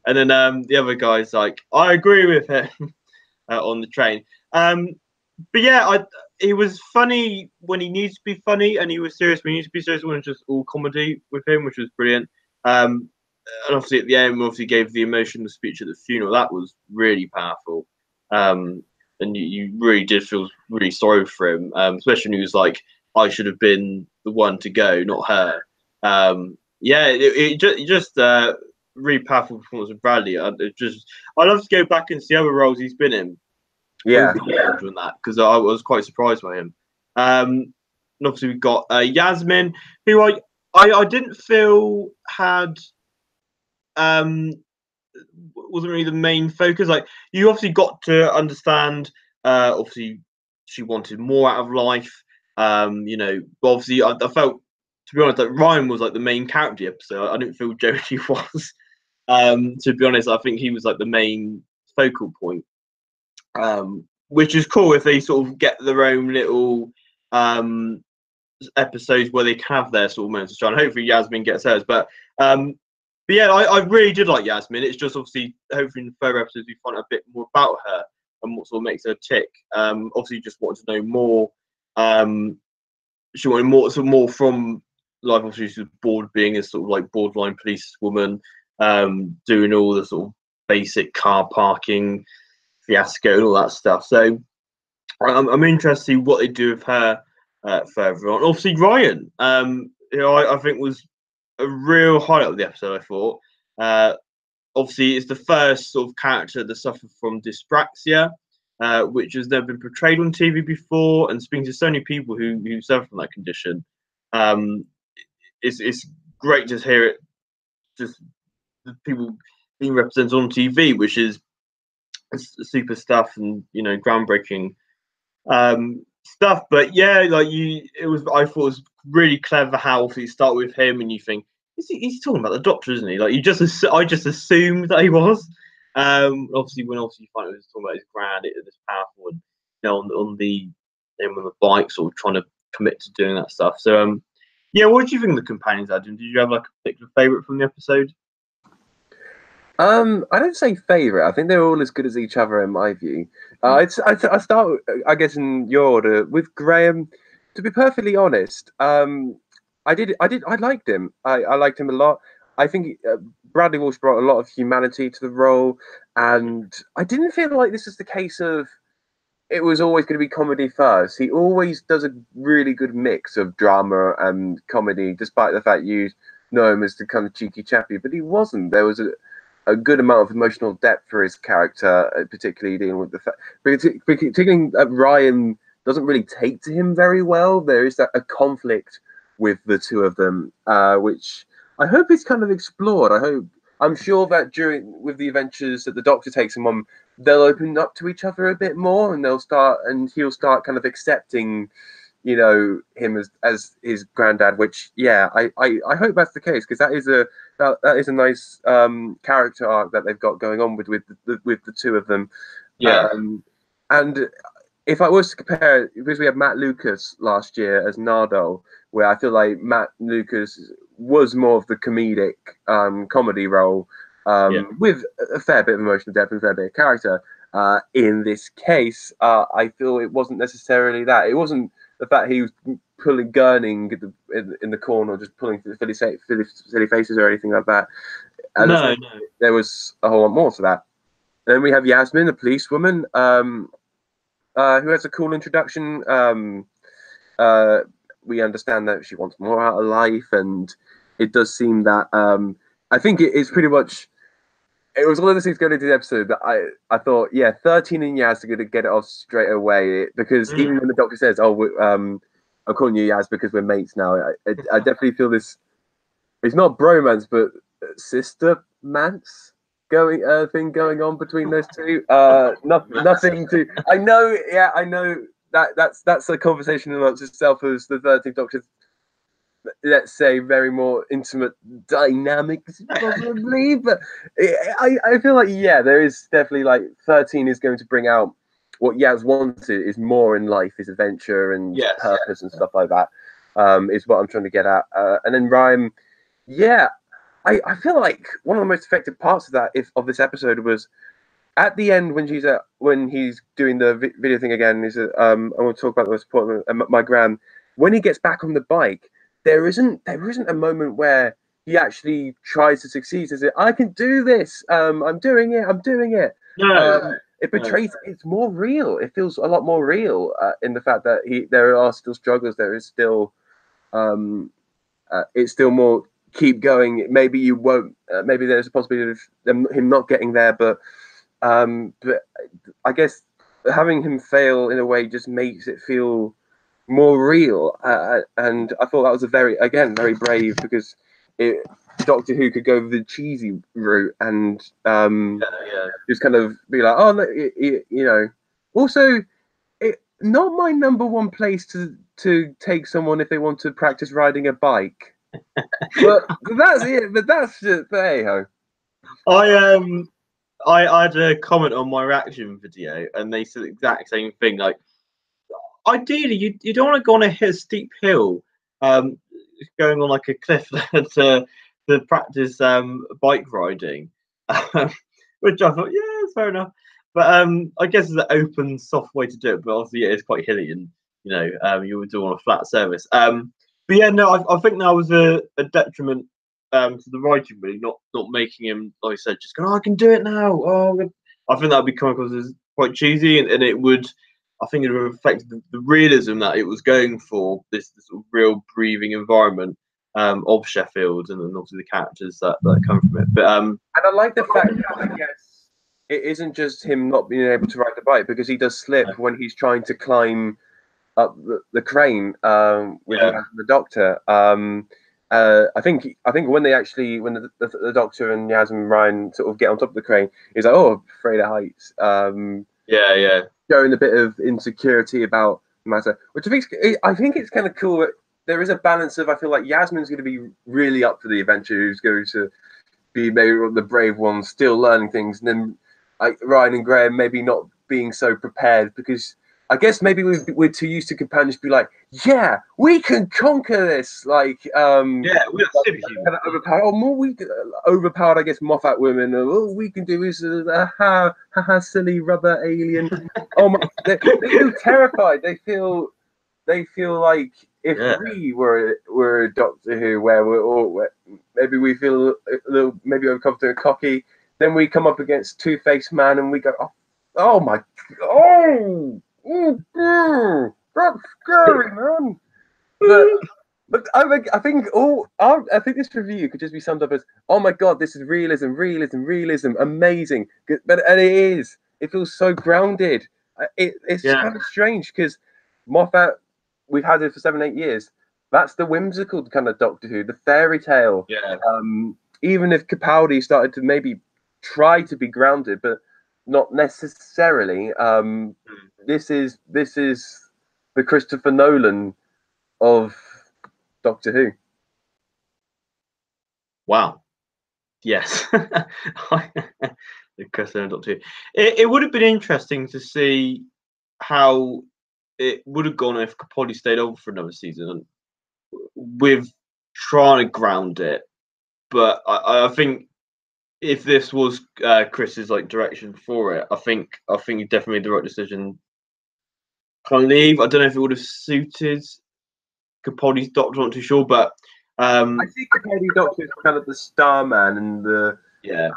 Speaker 1: And then the other guy's like, I agree with him on the train. But yeah, he was funny when he needs to be funny, and he was serious when he needs to be serious. When it was just all comedy with him, which was brilliant. And obviously at the end, we obviously gave the emotional speech at the funeral. That was really powerful. And you really did feel really sorry for him, especially when he was like, I should have been the one to go, not her. Yeah, it just really powerful performance of Bradley. I'd love to go back and see other roles he's been in.
Speaker 2: Yeah,
Speaker 1: on that because I was quite surprised by him. and obviously we've got Yasmin, who I didn't feel had wasn't really the main focus. Like, you obviously got to understand. Obviously, she wanted more out of life. But obviously, I felt, to be honest, that Ryan was like the main character episode. I didn't feel Jodie was. To be honest, I think he was like the main focal point. Which is cool if they sort of get their own little episodes where they can have their sort of moments of shine. Hopefully, Yasmin gets hers, but yeah, I really did like Yasmin. It's just obviously, hopefully in the further episodes we find out a bit more about her and what sort of makes her tick. Obviously, just wanted to know more. She wanted more from life. Obviously, she's bored being a sort of like borderline police woman, doing all the sort of basic car parking fiasco and all that stuff. So I'm interested to see what they do with her further on. Obviously, Ryan, I think was a real highlight of the episode. I thought. Obviously, it's the first sort of character to suffer from dyspraxia, which has never been portrayed on TV before, and speaking to so many people who suffer from that condition, it's great to hear it. Just the people being represented on TV, which is super stuff and groundbreaking stuff. But yeah, it was. I thought it was really clever how you start with him and you think he's talking about the Doctor, isn't he? Like I just assumed that he was. Obviously, when you find out he was talking about his grand, this powerful, and on the bike, sort of trying to commit to doing that stuff. So yeah, what do you think of the companions, Adam? Did you have like a particular favourite from the episode?
Speaker 2: I don't say favorite. I think they're all as good as each other in my view. I start, I guess, in your order with Graham. To be perfectly honest, I liked him. I liked him a lot. I think Bradley Walsh brought a lot of humanity to the role, and I didn't feel like this is the case of it was always going to be comedy first. He always does a really good mix of drama and comedy, despite the fact you know him as the kind of cheeky chappy, but he wasn't. There was a good amount of emotional depth for his character, particularly dealing with the fact, particularly Ryan doesn't really take to him very well. There is a conflict with the two of them, which I hope is kind of explored. I'm sure that with the adventures that the Doctor takes him on, they'll open up to each other a bit more, and he'll start kind of accepting, him as his granddad. Which, yeah, I hope that's the case, because that is a nice character arc that they've got going on with the two of them.
Speaker 1: Yeah.
Speaker 2: And if I was to compare, because we had Matt Lucas last year as Nardo, where I feel like Matt Lucas was more of the comedic comedy role, with a fair bit of emotional depth and a fair bit of character. In this case, I feel it wasn't necessarily that. It wasn't the fact he was gurning in the corner, just pulling silly faces or anything like that.
Speaker 1: No.
Speaker 2: There was a whole lot more to that. Then we have Yasmin, a policewoman, who has a cool introduction. We understand that she wants more out of life, and it does seem that I think it is pretty much. It was one of the things going into the episode that I thought, yeah, 13 and Yaz are going to get it off straight away, because even when the Doctor says, "Oh, I'm calling you Yaz because we're mates now," I definitely feel this. It's not bromance, but sister mance thing going on between those two. Nothing to. I know that's a conversation amongst itself as the 13th Doctor. Let's say very more intimate dynamics, probably, but I feel like, yeah, there is definitely, like, 13 is going to bring out what Yaz wanted is more in life, is adventure and purpose and stuff like that. Is what I'm trying to get at. And then Ryan, yeah, I feel like one of the most effective parts of this episode was at the end when he's doing the video thing again. I want to talk about the support of my gran. When he gets back on the bike, there isn't a moment where he actually tries to succeed. Says, "I can do this. I'm doing it. I'm doing it."
Speaker 1: No.
Speaker 2: It portrays it's more real. It feels a lot more real in the fact that there are still struggles. There is still it's still more keep going. Maybe you won't. Maybe there's a possibility of him not getting there, but I guess having him fail in a way just makes it feel more real, and I thought that was a very brave, because Doctor Who could go the cheesy route and
Speaker 1: Yeah.
Speaker 2: just kind of be like, oh, look, Also, not my number one place to take someone if they want to practice riding a bike. But that's it. But that's just, but hey ho.
Speaker 1: I had a comment on my reaction video, and they said the exact same thing. Like, ideally, you don't want to go on a steep hill, um, going on like a cliff to practice bike riding, um, which I thought, yeah, it's fair enough. But I guess it's an open, soft way to do it. But obviously, it is quite hilly, and you would do on a flat surface. But yeah, no, I think that was a detriment to the writing, really, not making him, like I said, just going, oh, I can do it now. Oh, I think that would be coming across as quite cheesy, and it would. I think it reflected the realism that it was going for, this sort of real breathing environment of Sheffield, and obviously the characters that come from it. But
Speaker 2: and I like the fact that, I guess, it isn't just him not being able to ride the bike, because he does slip when he's trying to climb up the crane with the Doctor. I think when the Doctor and Yaz and Ryan sort of get on top of the crane, he's like, "Oh, afraid of heights."
Speaker 1: yeah.
Speaker 2: Showing a bit of insecurity about the matter, which I think it's kind of cool that there is a balance of, I feel like Yasmin's going to be really up for the adventure, who's going to be maybe the brave one, still learning things, and then like Ryan and Graham maybe not being so prepared, because I guess maybe we're too used to companions be like, yeah, we can conquer this. Like,
Speaker 1: we're superhuman.
Speaker 2: Kind of overpowered. Oh, more overpowered, I guess, Moffat women. All we can do is silly rubber alien. Oh my, they feel terrified. They feel like if we were a Doctor Who, where maybe we feel a little maybe overconfident and cocky, then we come up against Two-Faced Man and we go, oh my, that's scary, man. But I think this review could just be summed up as, oh my god, this is realism, amazing. And it is. It feels so grounded. It's kind of strange, because Moffat, we've had it for 7-8 years. That's the whimsical kind of Doctor Who, the fairy tale.
Speaker 1: Yeah.
Speaker 2: Even if Capaldi started to maybe try to be grounded, but not necessarily. This is the Christopher Nolan of Doctor Who.
Speaker 1: Wow. Yes. The Christopher Doctor Who. It would have been interesting to see how it would have gone if Capaldi stayed on for another season with trying to ground it. But I think if this was Chris's like direction for it, I think he definitely made the right decision. Can't leave. I don't know if it would have suited Capaldi's Doctor. Not too sure, but
Speaker 2: I see Capaldi's Doctor as kind of the star man, and the
Speaker 1: yeah.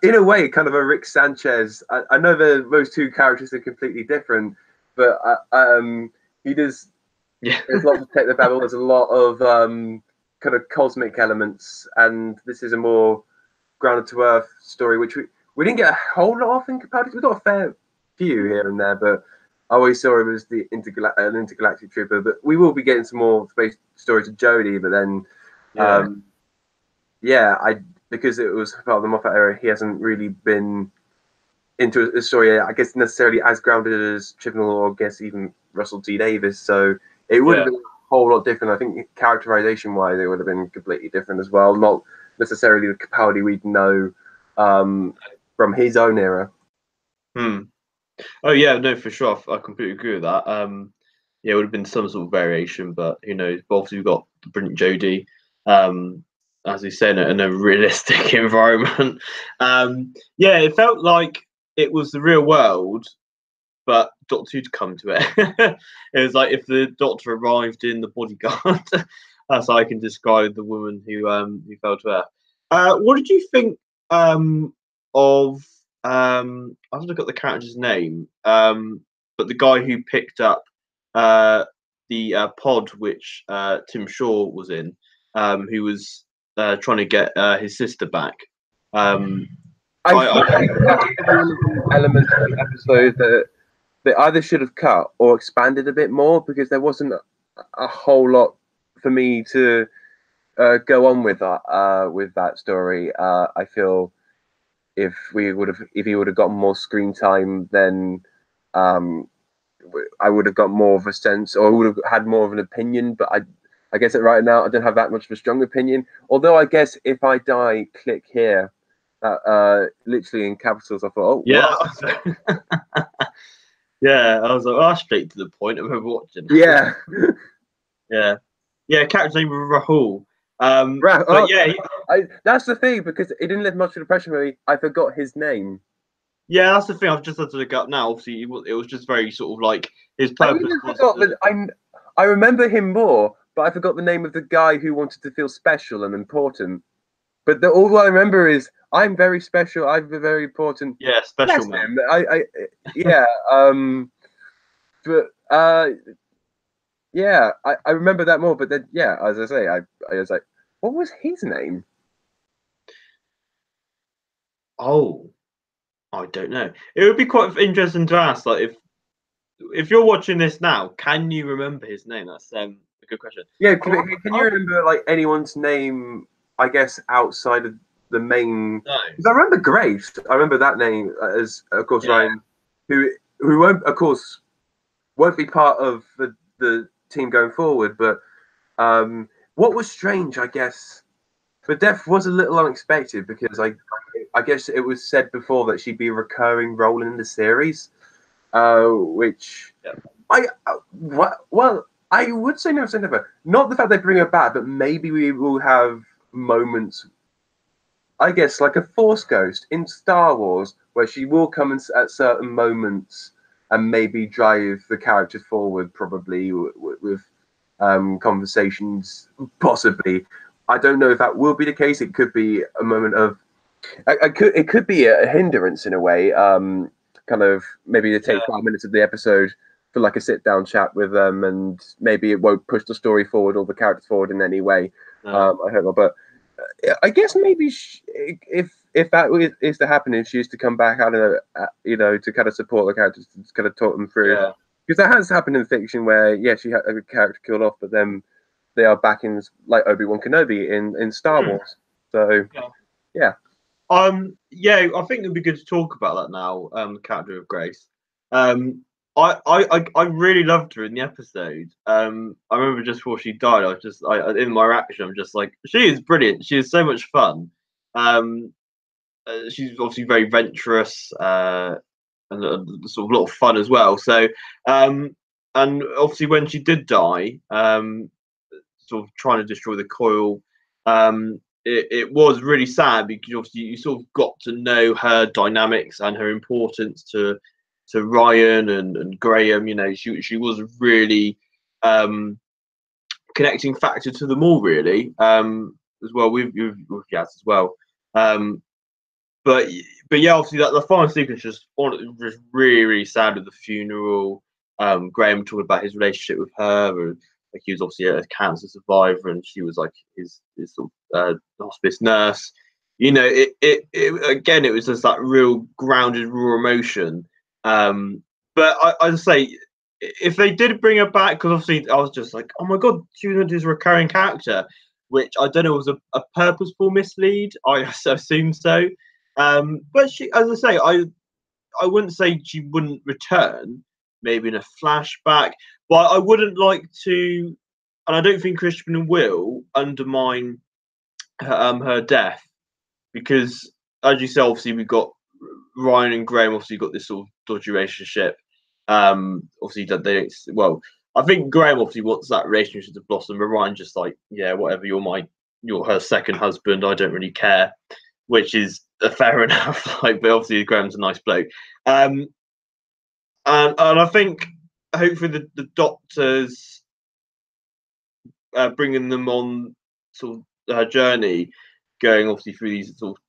Speaker 2: In a way, kind of a Rick Sanchez. I know those two characters are completely different, but he does.
Speaker 1: Yeah.
Speaker 2: There's lots of technobabble. There's a lot of kind of cosmic elements, and this is a more grounded to earth story, which we didn't get a whole lot of in Capaldi. We got a fair few here and there, but I always saw him as the intergalactic trooper. But we will be getting some more space stories of Jodie. But then, because it was part of the Moffat era, he hasn't really been into a story, I guess, necessarily as grounded as Chibnall, or I guess even Russell T Davies. So it would have been a whole lot different. I think characterization-wise, it would have been completely different as well. Not necessarily the Capaldi we'd know from his own era.
Speaker 1: Oh yeah, no, for sure. I completely agree with that. It would have been some sort of variation, but who knows? But obviously, we've got the brilliant Jodie, as we said, in a realistic environment. It felt like it was the real world, but Doctor Who'd come to it. It was like if the Doctor arrived in the bodyguard. That's how I can describe the woman who fell to earth. What did you think of? I haven't looked at the character's name, but the guy who picked up the pod which Tim Shaw was in, who was trying to get his sister back.
Speaker 2: I think that is one of the elements of the episode that they either should have cut or expanded a bit more, because there wasn't a whole lot for me to go on with that story. I feel if he would have gotten more screen time, then um, I would have got more of a sense, or I would have had more of an opinion. But I guess that right now I don't have that much of a strong opinion. Although I guess if I die, click here. Literally in capitals. I thought, oh,
Speaker 1: Yeah,
Speaker 2: what?
Speaker 1: yeah. I was like, oh, straight to the point. I remember watching.
Speaker 2: Yeah.
Speaker 1: Yeah, yeah. Character's name was Rahul.
Speaker 2: Right.
Speaker 1: But
Speaker 2: Oh,
Speaker 1: yeah,
Speaker 2: that's the thing, because it didn't leave much of an impression on me. I forgot his name.
Speaker 1: yeah. That's the thing. I've just had to look up now. Obviously, it was just very sort of like his
Speaker 2: I
Speaker 1: purpose
Speaker 2: even
Speaker 1: was
Speaker 2: forgot
Speaker 1: to.
Speaker 2: that I remember him more, but I forgot the name of the guy who wanted to feel special and important. But all I remember is I'm very special. I'm very important.
Speaker 1: Yeah, special
Speaker 2: Bless
Speaker 1: man.
Speaker 2: him. Yeah. But yeah, I remember that more. But then, yeah, as I say, I was like, what was his name?
Speaker 1: Oh, I don't know. It would be quite interesting to ask, like, if you're watching this now, can you remember his name? That's a good question.
Speaker 2: Yeah,
Speaker 1: Oh,
Speaker 2: can you remember like anyone's name? I guess outside of the main,
Speaker 1: no.
Speaker 2: because I remember Grace. I remember that name as, of course,
Speaker 1: Yeah.
Speaker 2: Ryan, who won't, of course, won't be part of the team going forward. But what was strange, I guess, the death was a little unexpected, because I guess it was said before that she'd be a recurring role in the series, which
Speaker 1: Yeah.
Speaker 2: well, I would say never. Not the fact they bring her back, but maybe we will have moments. I guess like a Force Ghost in Star Wars, where she will come in at certain moments and maybe drive the character forward, probably with conversations, possibly. I don't know if that will be the case. It could be a moment of. It could be a hindrance in a way. Kind of maybe they take
Speaker 1: Yeah.
Speaker 2: 5 minutes of the episode for like a sit down chat with them, and maybe it won't push the story forward or the characters forward in any way.
Speaker 1: No.
Speaker 2: I hope not, but I guess maybe if that is to happen, if she is to come back, I don't know, to kind of support the characters, to kind of talk them through,
Speaker 1: Yeah.
Speaker 2: because that has happened in fiction where she had a character killed off, but then they are back in, like Obi-Wan Kenobi in Star Wars. So
Speaker 1: Yeah.
Speaker 2: yeah.
Speaker 1: Yeah, I think it'd be good to talk about that now. The character of Grace. Um, I really loved her in the episode. I remember just before she died, in my reaction, I'm just like, she is brilliant. She is so much fun. Um, she's obviously very venturous, and sort of a lot of fun as well. So, and obviously when she did die, sort of trying to destroy the coil. It was really sad, because obviously you sort of got to know her dynamics and her importance to Ryan and Graham. You know, she was a really connecting factor to them all, really, as well with Yaz as well. Um, but but yeah, obviously that the final sequence just really really sad with the funeral. Graham talking about his relationship with her, and like he was obviously a cancer survivor, and she was like his sort of hospice nurse. You know, it again, it was just that real grounded raw emotion. But I just say, if they did bring her back, because obviously I was just like, oh my god, she was his recurring character, which I don't know was a purposeful mislead. I assume so. But she, as I say, I wouldn't say she wouldn't return, maybe in a flashback, but I wouldn't like to, and I don't think Christian will undermine her death, because, as you said, obviously we've got Ryan and Graham. Obviously, got this sort of dodgy relationship. Obviously that they don't. Well, I think Graham obviously wants that relationship to blossom, but Ryan just like, yeah, whatever. You're her second husband. I don't really care, which is fair enough. Like, but obviously Graham's a nice bloke. Um, and I think hopefully the doctors bringing them on sort of her journey, going obviously through these sort of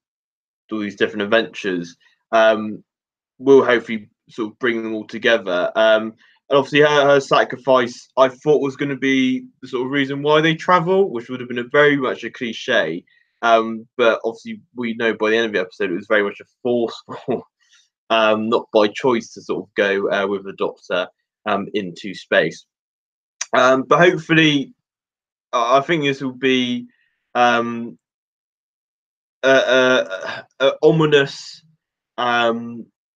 Speaker 1: all these different adventures, will hopefully sort of bring them all together. And obviously her sacrifice, I thought, was going to be the sort of reason why they travel, which would have been very much a cliche. But obviously we know by the end of the episode it was very much a forceful not by choice, to sort of go with the Doctor into space. But hopefully, I think this will be a ominous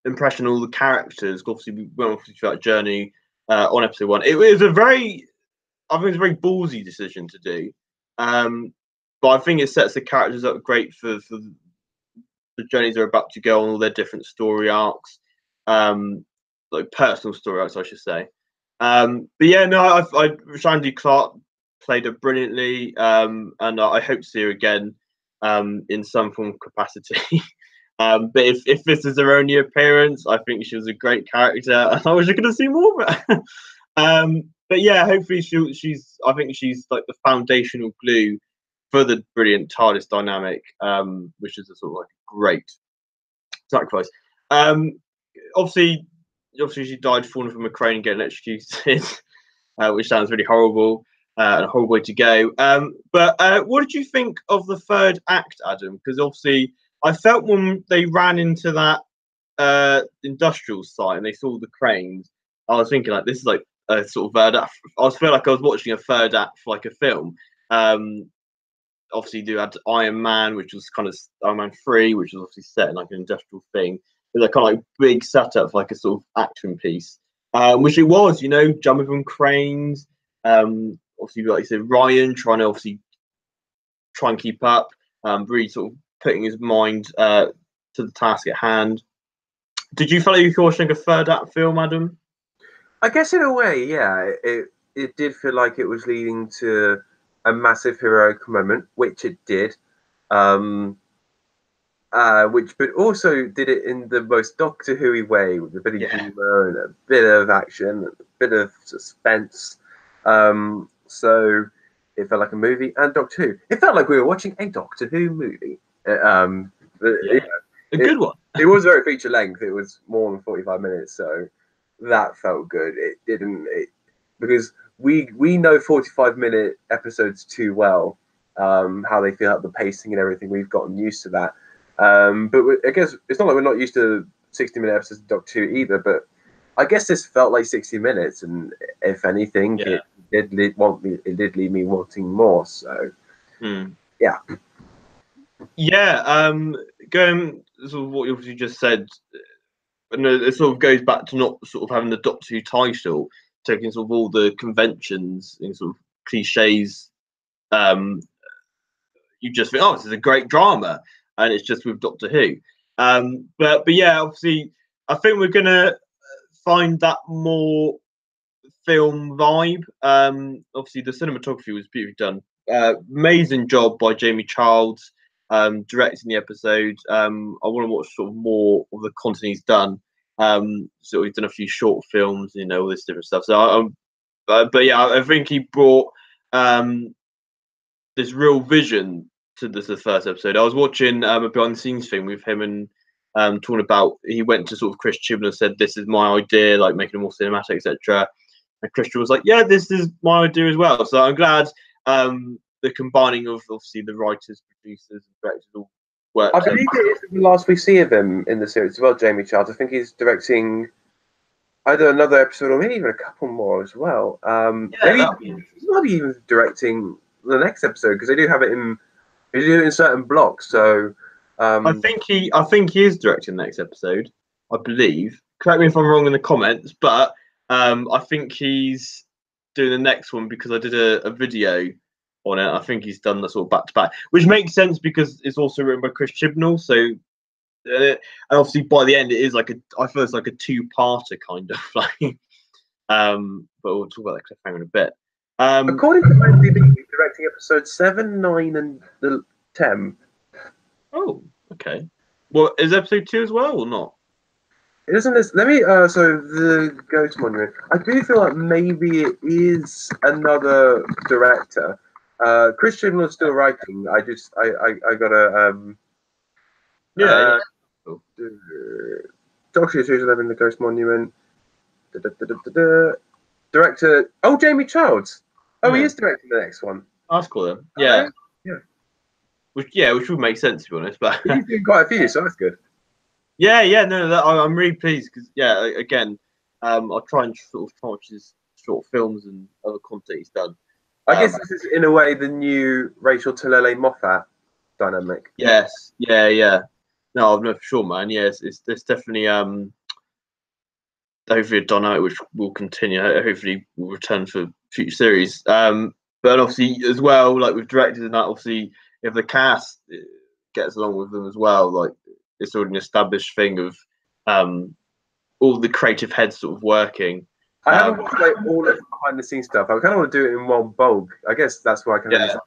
Speaker 1: impression on all the characters. Obviously, we went through that journey on episode 1. It was a very, I think, it's a very ballsy decision to do. But I think it sets the characters up great for the journeys they're about to go on, all their different story arcs, like personal story arcs, I should say. But yeah, no, Shandy Clark played her brilliantly, and I hope to see her again in some form of capacity. But if this is her only appearance, I think she was a great character, and I wish I could have seen more of her. But yeah, hopefully I think she's like the foundational glue for the brilliant TARDIS dynamic, which is a sort of like a great sacrifice. Obviously she died falling from a crane and getting electrocuted, which sounds really horrible and a horrible way to go. But what did you think of the third act, Adam? Because obviously I felt when they ran into that industrial site and they saw the cranes, I was thinking like this is like a sort of third act. I felt like I was watching a third act for like a film. Obviously, you had Iron Man, which was kind of Iron Man 3, which was obviously set in like an industrial thing. It was a kind of like big setup for like a sort of action piece, which it was, jumping from cranes. Obviously, like you said, Ryan trying to obviously try and keep up, really sort of putting his mind to the task at hand. Did you feel like you were watching a third act film, Adam?
Speaker 2: I guess in a way, yeah. It did feel like it was leading to a massive heroic moment, which it did. But also did it in the most Doctor Who-y way, with a bit of humour and a bit of action, and a bit of suspense. So it felt like a movie, and Doctor Who. It felt like we were watching a Doctor Who movie.
Speaker 1: A good one.
Speaker 2: It was very feature length. It was more than 45 minutes, so that felt good. It didn't, because we know 45-minute episodes too well, how they feel out the pacing and everything. We've gotten used to that. But I guess it's not like we're not used to 60-minute episodes of Doctor Who either. But I guess this felt like 60 minutes, and if anything, it did leave me wanting more. So yeah.
Speaker 1: Going sort of what you obviously just said, and it sort of goes back to not sort of having the Doctor Who title, taking sort of all the conventions and sort of cliches. You just think, oh, this is a great drama, and it's just with Doctor Who. But yeah, obviously, I think we're gonna find that more film vibe. Obviously, the cinematography was beautifully done. Amazing job by Jamie Childs directing the episode. I want to watch sort of more of the content he's done. So he's done a few short films, all this different stuff. So, but yeah, I think he brought this real vision to the first episode. I was watching a behind the scenes thing with him and talking about, he went to sort of Chris Chibnall and said, "This is my idea, like making it more cinematic, etc." And Christian was like, "Yeah, this is my idea as well." So I'm glad the combining of obviously the writers, producers, and directors all worked.
Speaker 2: I believe it is the last we see of him in the series as well, Jamie Childs. I think he's directing either another episode or maybe even a couple more as well. Maybe even directing the next episode, because they do have it in certain blocks. So
Speaker 1: I think he is directing the next episode, I believe. Correct me if I'm wrong in the comments, but I think he's doing the next one because I did a video on it. I think he's done the sort of back to back, which makes sense because it's also written by Chris Chibnall. So, and obviously by the end, it is like I feel it's like a two-parter kind of like. But we'll talk about that cliffhanger in a bit.
Speaker 2: According to IMDb, he's directing episode 7, 9, and 10.
Speaker 1: Oh, okay. Well, is episode 2 as well or not?
Speaker 2: It isn't this. Let me. So the Ghost Monument. I do feel like maybe it is another director. Chris Chibnall is still writing. I gotta.
Speaker 1: Cool.
Speaker 2: Doctor Who Series 11, The Ghost Monument. Director. Oh, Jamie Childs. Oh, he is directing the next one.
Speaker 1: That's cool then. Yeah.
Speaker 2: Yeah.
Speaker 1: Which would make sense to be honest. But
Speaker 2: he's doing quite a few, so that's good.
Speaker 1: Yeah, no, I'm really pleased because again, I'll try and sort of watch his short films and other content he's done.
Speaker 2: I guess this is in a way the new Rachel Talele Moffat dynamic.
Speaker 1: Yes, yeah. No, I'm not for sure, man. Yes, it's definitely hopefully a dynamic which will continue. Hopefully, will return for future series. But obviously, as well, like with directors and that, obviously, if the cast gets along with them as well, like it's already an established thing of all the creative heads sort of working.
Speaker 2: I haven't watched like all of the behind the scenes stuff. I kind of want to do it in one bulk. I guess that's why I kind of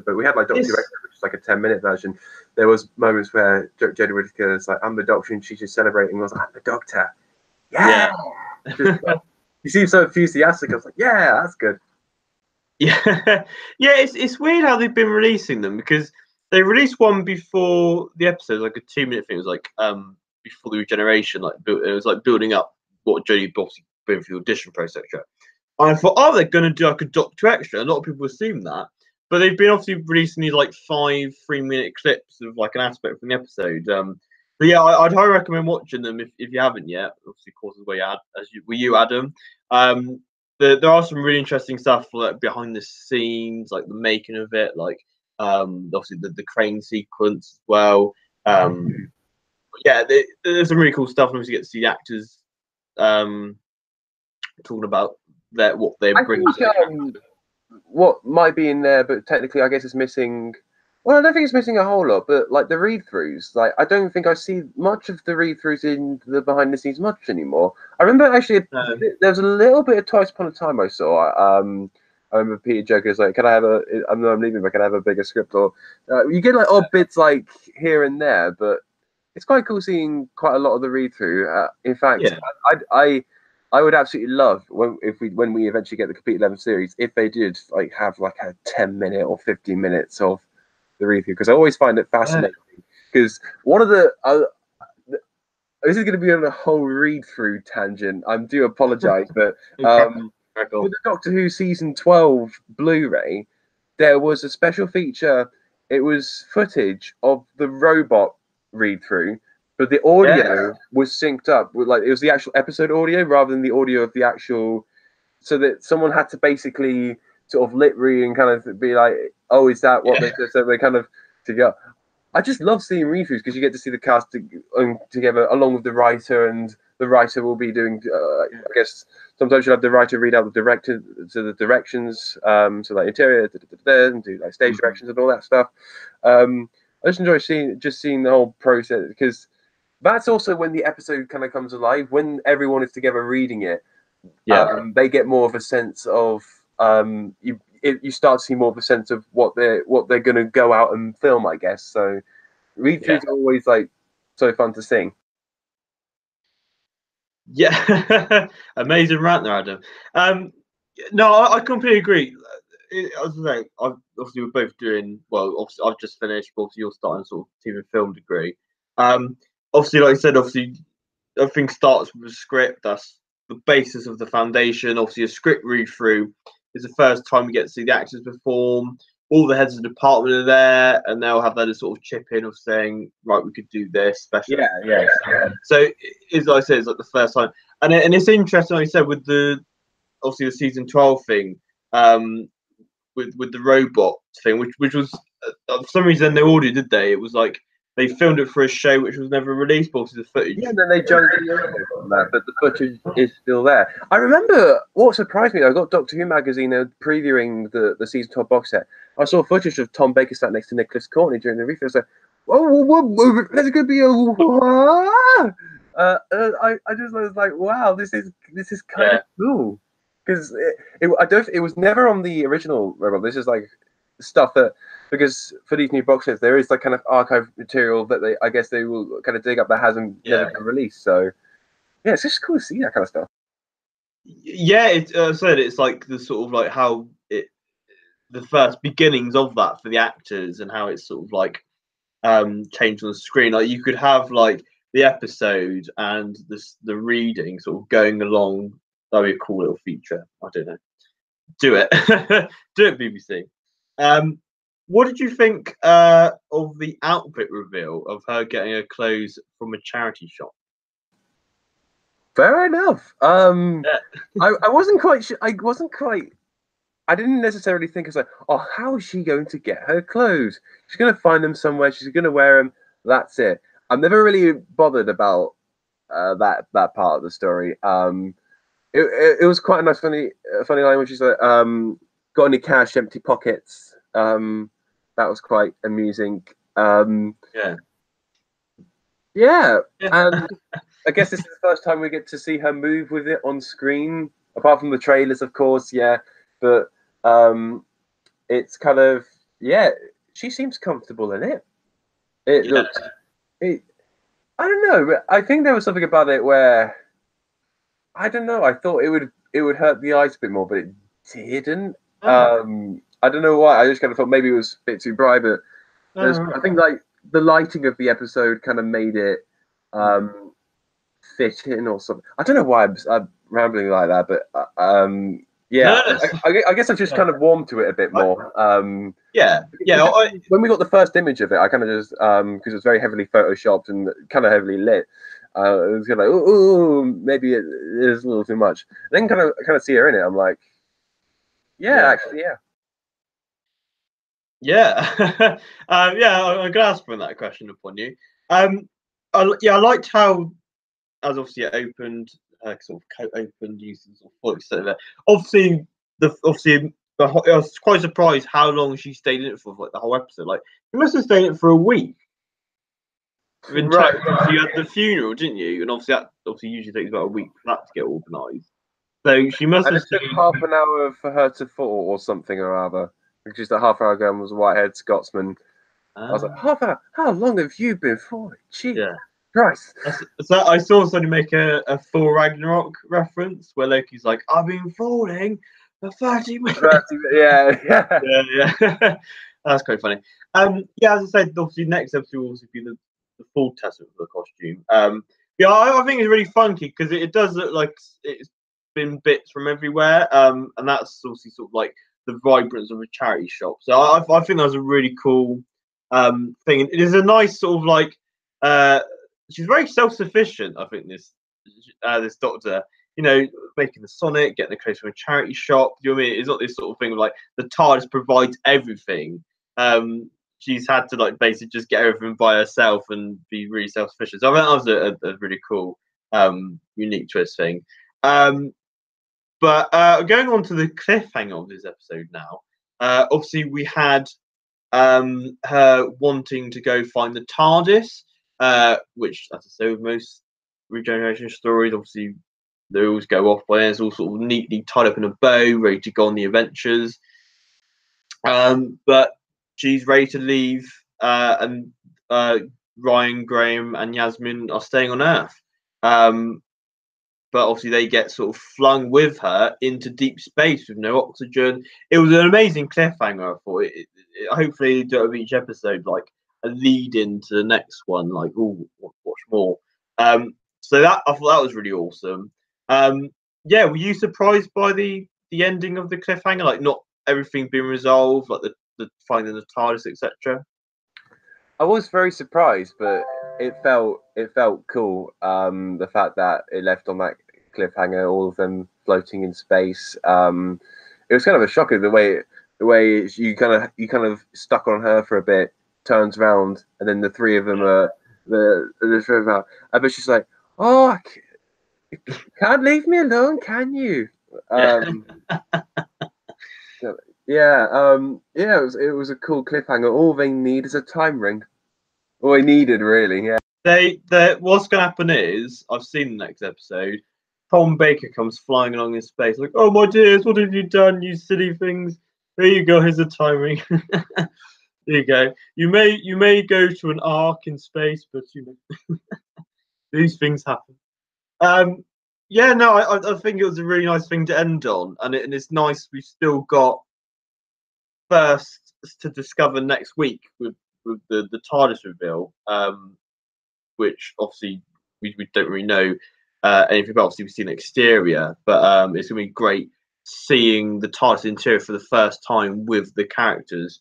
Speaker 2: but we had like Doctor Whittaker, which is like a 10-minute version. There was moments where Jodie Whittaker is like, "I'm the Doctor," and she's just celebrating. I was like, "I'm the Doctor." Yeah. Just, you seem so enthusiastic. I was like, "Yeah, that's good."
Speaker 1: Yeah, It's weird how they've been releasing them because they released one before the episode, like a 2-minute thing. It was like before the regeneration, like it was like building up what Jodie obviously went through the audition process, etc. And I thought, oh, they're going to do like a Doctor Extra. A lot of people assume that, but they've been obviously releasing these like 5 3-minute clips of like an aspect from the episode. But yeah, I'd highly recommend watching them if you haven't yet. Obviously, of course, were you, Adam. There are some really interesting stuff like behind the scenes, like the making of it, like obviously the crane sequence as well. There's some really cool stuff. Obviously, you get to see the actors talking about what they're bringing.
Speaker 2: What might be in there, but technically, I guess it's missing. Well, I don't think it's missing a whole lot, but like the read-throughs, like I don't think I see much of the read-throughs in the behind the scenes much anymore. I remember actually there was a little bit of Twice Upon a Time I saw. I remember Peter Joker is like, "Can I have a? I'm leaving, but can I have a bigger script?" Or you get like odd bits like here and there, but it's quite cool seeing quite a lot of the read-through. In fact, I would absolutely love when we eventually get the complete 11 series if they did like have like a 10-minute or 15 minutes of the read-through, because I always find it fascinating. Because one of the this is going to be on a whole read-through tangent. I do apologize, but with the Doctor Who season 12 Blu-ray, there was a special feature. It was footage of the robot read-through, but the audio was synced up with like it was the actual episode audio rather than the audio of the actual. So that someone had to basically sort of lip read and kind of be like, "Oh, is that what they said?" So they kind of together. I just love seeing read-throughs because you get to see the cast together along with the writer, and the writer will be doing. I guess sometimes you'll have the writer read out the director to the directions, so like interior, and do like stage directions and all that stuff. I just enjoy seeing the whole process because that's also when the episode kind of comes alive when everyone is together reading it. They get more of a sense of you start to see more of a sense of what they're going to go out and film, I guess. So read-throughs are always like so fun to sing.
Speaker 1: Yeah, amazing rant there, Adam. No, I completely agree. As I say, obviously we're both doing well. Obviously, I've just finished. Obviously, you're starting sort of TV and film degree. Obviously, like I said, obviously everything starts with a script. That's the basis of the foundation. Obviously, a script read through is the first time we get to see the actors perform. All the heads of the department are there, and they'll have that sort of chip in of saying, "Right, we could do this." Special.
Speaker 2: Yeah.
Speaker 1: So, as I said, it's like the first time, and it's interesting, like you said, with obviously the season 12 thing, with the robot thing, which was for some reason they audio did they? It was like they filmed it for a show which was never released, but the footage.
Speaker 2: Yeah, and then they junked it from that, but the footage is still there. I remember what surprised me. I got Doctor Who magazine previewing the season 12 box set. I saw footage of Tom Baker sat next to Nicholas Courtney during the review. I was like, "Whoa, there's gonna be a." I just was like, "Wow, this is kind of cool." Because it was never on the original robot. This is like stuff that because for these new box sets there is like kind of archive material that they will kind of dig up that hasn't never been released. So yeah, it's just cool to see that kind of stuff.
Speaker 1: Yeah, it's like the sort of like how the first beginnings of that for the actors and how it's sort of like changed on the screen. Like you could have like the episode and the reading sort of going along. That would be a cool little feature. I don't know. Do it, do it, BBC. What did you think of the outfit reveal of her getting her clothes from a charity shop?
Speaker 2: Fair enough.
Speaker 1: Yeah.
Speaker 2: I wasn't quite sure. I wasn't quite. I didn't necessarily think it's like, oh, how is she going to get her clothes? She's going to find them somewhere. She's going to wear them. That's it. I'm never really bothered about that part of the story. It was quite a nice, funny line, which is like, got any cash, empty pockets. That was quite amusing.
Speaker 1: Yeah.
Speaker 2: Yeah,
Speaker 1: Yeah.
Speaker 2: and I guess this is the first time we get to see her move with it on screen, apart from the trailers, of course. Yeah, but it's kind of yeah. She seems comfortable in it. It
Speaker 1: Yeah.
Speaker 2: looks. It. I don't know. But I think there was something about it where I don't know. I thought it would hurt the eyes a bit more, but it didn't.
Speaker 1: Oh.
Speaker 2: I don't know why. I just kind of thought maybe it was a bit too bright, but there's.
Speaker 1: Oh.
Speaker 2: I think like the lighting of the episode kind of made it fit in or something. I don't know why I'm rambling like that, but yeah,
Speaker 1: No, no,
Speaker 2: I guess I've just kind of warmed to it a bit more.
Speaker 1: yeah. Yeah.
Speaker 2: When we got the first image of it, I kind of just because it's very heavily photoshopped and kind of heavily lit. It was kind of like, oh, maybe it is a little too much. And then kind of see her in it. I'm like, yeah, actually, yeah.
Speaker 1: Yeah. Yeah, I'm glad to bring that question upon you. I liked how, as obviously it opened, sort of opened using sort of voice there. Obviously, I was quite surprised how long she stayed in it for, like the whole episode. Like, you must have stayed in it for a week. In
Speaker 2: Right.
Speaker 1: total, you had the funeral, didn't you? And obviously, that usually takes about a week for that to get organised. So she must
Speaker 2: And
Speaker 1: have
Speaker 2: it took
Speaker 1: stayed.
Speaker 2: half an hour for her to fall or something or other. Because the half hour ago was a Whitehead Scotsman. I was like, half hour? How long have you been falling? Gee,
Speaker 1: Yeah.
Speaker 2: Christ.
Speaker 1: So I saw somebody make a Thor Ragnarok reference where Loki's like, I've been falling for 30 minutes.
Speaker 2: Yeah, yeah.
Speaker 1: Yeah. That's quite funny. Yeah, as I said, obviously next episode will also be the full testament for the costume. Yeah, I think it's really funky because it does look like it's been bits from everywhere. And that's obviously sort of like the vibrance of a charity shop. So I think that was a really cool thing. It is a nice sort of like she's very self-sufficient. I think this doctor, you know, making the Sonic, getting the clothes from a charity shop. Do you know what I mean? It's not this sort of thing of like the TARDIS provides everything. She's had to like basically just get everything by herself and be really self-sufficient. So I think that was a really cool, unique twist thing. But going on to the cliffhanger of this episode now. Obviously, we had her wanting to go find the TARDIS, which, as I say, with most regeneration stories, obviously they always go off by it's all sort of neatly tied up in a bow, ready to go on the adventures. But she's ready to leave, and Ryan, Graham, and Yasmin are staying on Earth. But obviously they get sort of flung with her into deep space with no oxygen. It was an amazing cliffhanger. I thought. Hopefully, they do it with each episode, like a lead into the next one. Like, oh, watch more. So that I thought that was really awesome. Yeah, were you surprised by the ending of the cliffhanger? Like, not everything being resolved, like the finding the TARDIS, etc.
Speaker 2: I was very surprised, but it felt cool. The fact that it left on that cliffhanger, all of them floating in space. It was kind of a shocker the way you kind of stuck on her for a bit, turns around, and then the three of them are the three of them. But she's like, "Oh, can't leave me alone, can you?"
Speaker 1: Yeah.
Speaker 2: Yeah. It was a cool cliffhanger. All they need is a time ring. All they needed, really. Yeah.
Speaker 1: They what's gonna happen is I've seen the next episode. Tom Baker comes flying along in space, like, "Oh my dears, what have you done, you silly things? There you go. Here's a timing. There you go. You may go to an arc in space, but these things happen." Um, yeah, no, I think it was a really nice thing to end on, and it's nice we've still got first to discover next week with the TARDIS reveal. Which obviously we don't really know anything about. Obviously, we've seen the exterior, but it's going to be great seeing the TARDIS interior for the first time with the characters.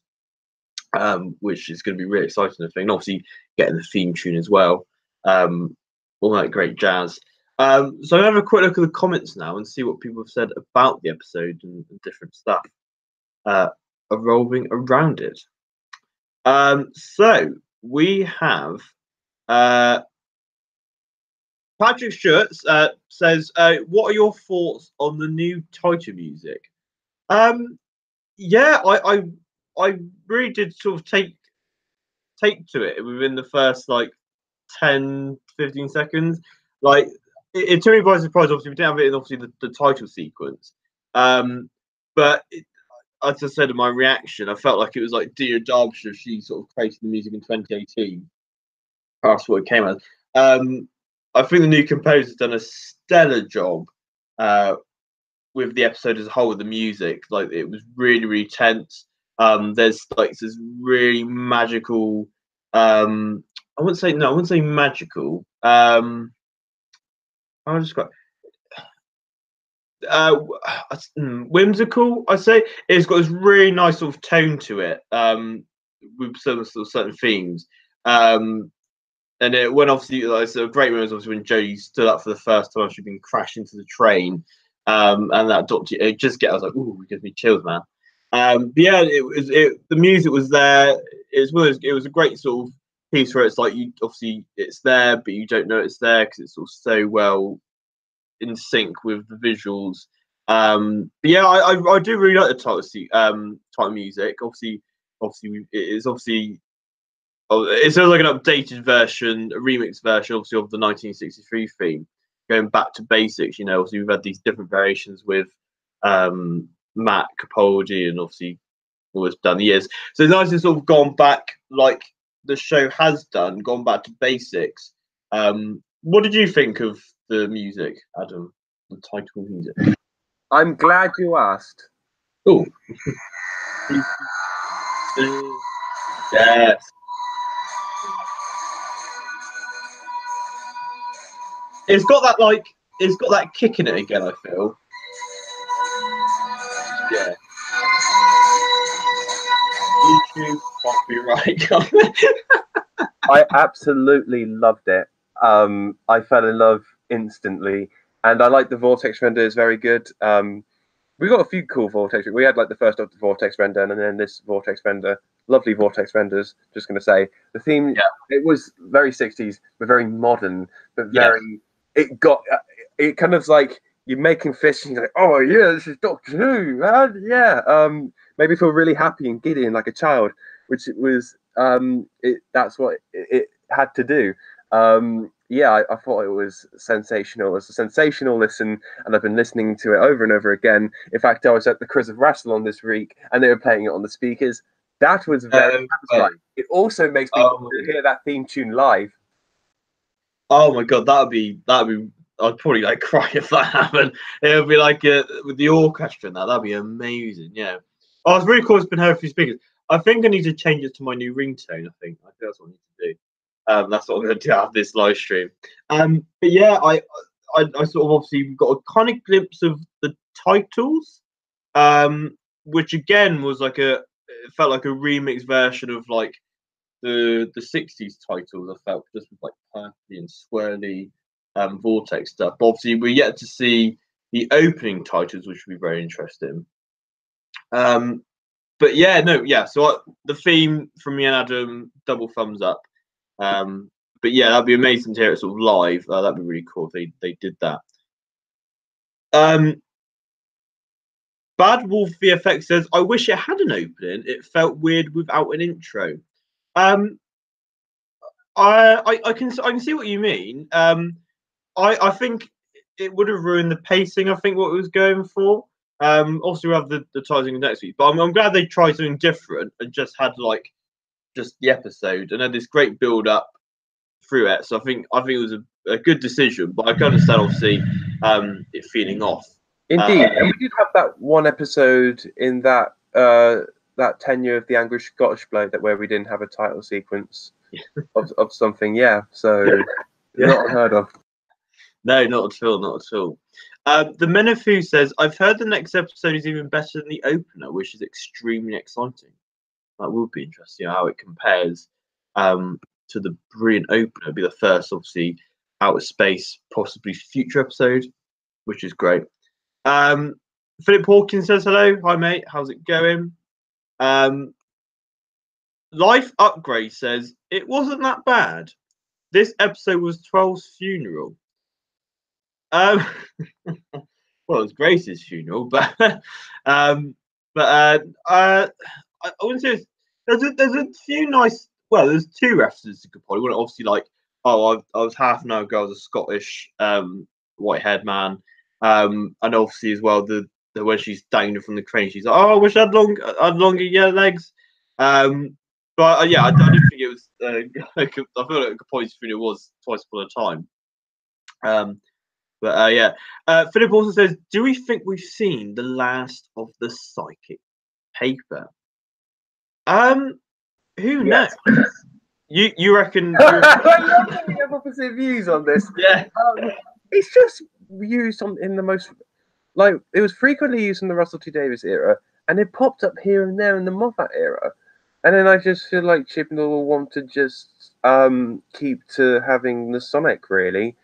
Speaker 1: which is going to be really exciting, I think. And obviously, getting the theme tune as well, all that great jazz. So I'm going to have a quick look at the comments now and see what people have said about the episode and different stuff revolving around it. So we have Patrick Stewart says, "What are your thoughts on the new title music?" Yeah, I really did sort of take to it within the first like 10, 15 seconds. Like it took me by surprise. Obviously, we didn't have it in obviously the title sequence. But as I said in my reaction, I felt like it was like Dear Derbyshire. She sort of created the music in 2018. That's what it came as. I think the new composer's done a stellar job with the episode as a whole with the music. Like it was really, really tense. There's like this really magical. I wouldn't say magical. I'll just go. Whimsical. I say it's got this really nice sort of tone to it. With some sort of certain themes. And it when obviously like, it's a great moment obviously when Jodie stood up for the first time she'd been crashed into the train. And that doctor it just get I was like, ooh, it gives me chills, man. But yeah, the music was there. It was a great sort of piece where it's like you obviously it's there, but you don't know it's there because it's all so well in sync with the visuals. But yeah, I do really like the title music. Obviously it is obviously it sounds like an updated version, a remix version, obviously of the 1963 theme, going back to basics. You know, obviously we've had these different variations with Matt Capaldi and obviously always done the years. So it's nice to sort of gone back like the show has done, gone back to basics. What did you think of the music, Adam? The title music.
Speaker 2: I'm glad you asked.
Speaker 1: Oh, yes. It's got that kick in it again. I feel. Yeah. YouTube copyright.
Speaker 2: I absolutely loved it. I fell in love instantly, and I like the vortex render is very good. We got a few cool vortex. We had like the first Doctor Vortex render, and then this vortex render. Lovely vortex renders. Just going to say the theme.
Speaker 1: Yeah.
Speaker 2: It was very 60s, but very modern, but very. It got. It kind of like you're making fish, and you're like, oh yeah, this is Doctor Who, man. Yeah. Made me feel really happy and giddy and like a child, which it was. That's what it had to do. Yeah, I thought it was sensational. It was a sensational listen, and I've been listening to it over and over again. In fact, I was at the Chris of Rassilon this week, and they were playing it on the speakers. That was very satisfying. It also makes me hear that theme tune live.
Speaker 1: Oh my god, that'd be. I'd probably like cry if that happened. It would be like with the orchestra and that'd be amazing. Yeah. Oh, it's really cool. It's been heard through speakers. I think I need to change it to my new ringtone. I think that's what I need to do. That's what I'm going to do after this live stream. But yeah, I sort of obviously got a kind of glimpse of the titles, which again was like it felt like a remix version of like the 60s titles. I felt just with like purpley and swirly vortex stuff. But obviously, we're yet to see the opening titles, which would be very interesting. But yeah, no, yeah. So the theme from me and Adam, double thumbs up. But yeah, that'd be amazing to hear it sort of live. That'd be really cool if they did that. Bad Wolf VFX says, "I wish it had an opening. It felt weird without an intro." I can see what you mean. I think it would have ruined the pacing. I think what it was going for. Obviously, we have the titles next week, but I'm glad they tried something different and just had like just the episode and had this great build up through it. So I think it was a good decision, but I can understand obviously it feeling off.
Speaker 2: Indeed, and we did have that one episode in that that tenure of the Angry Scottish bloke that where we didn't have a title sequence of something. Yeah, so not unheard of.
Speaker 1: No, not at all, not at all. The Menafu says, "I've heard the next episode is even better than the opener, which is extremely exciting." That would be interesting how it compares to the brilliant opener. It'll be the first, obviously, outer space, possibly future episode, which is great. Philip Hawkins says hello. Hi, mate. How's it going? Life Upgrade says it wasn't that bad. This episode was 12's funeral. Well, it was Grace's funeral, but I wouldn't say there's a few nice. Well, there's two references to good point. One obviously like, oh, I was half an hour ago. I was a Scottish white-haired man, and obviously as well the when she's dangling from the crane, she's like, oh, I wish I had longer yellow legs. But yeah, I didn't think it was. I feel like Capaldi's funeral was twice upon a time. But yeah, Philip also says, do we think we've seen the last of the psychic paper? Who knows? You reckon?
Speaker 2: We have opposite views on this.
Speaker 1: Yeah,
Speaker 2: it's just used in the most it was frequently used in the Russell T Davies era, and it popped up here and there in the Moffat era, and then I just feel like Chibnall will want to just keep to having the Sonic really.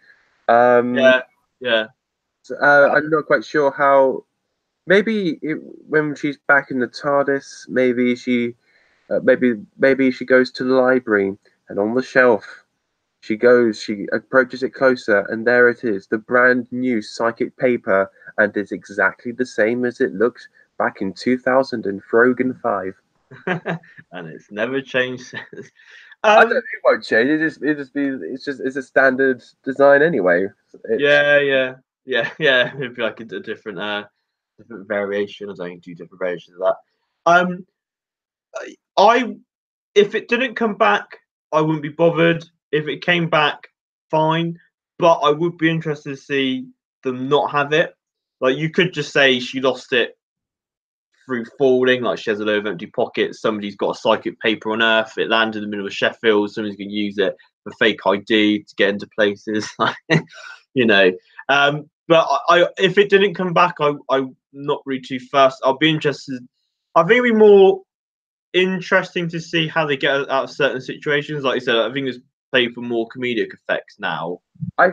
Speaker 1: Yeah.
Speaker 2: I'm not quite sure how. Maybe when she's back in the TARDIS, maybe she goes to the library, and on the shelf she approaches it closer, and there it is, the brand new psychic paper, and it's exactly the same as it looked back in 2000 and Frogan 5.
Speaker 1: And it's never changed.
Speaker 2: I don't think it won't change. It's a standard design anyway.
Speaker 1: Yeah. It'd be like a different variation. I don't do different variations of that. If it didn't come back, I wouldn't be bothered. If it came back, fine. But I would be interested to see them not have it. Like, you could just say she lost it through falling, like she has a load of empty pockets. Somebody's got a psychic paper on Earth. It landed in the middle of Sheffield. Somebody's going to use it for fake ID to get into places. You know. But if it didn't come back, I'm not really too fussed. I'll be interested. I think it'd be more interesting to see how they get out of certain situations. Like I said, I think it's played for more comedic effects now.
Speaker 2: All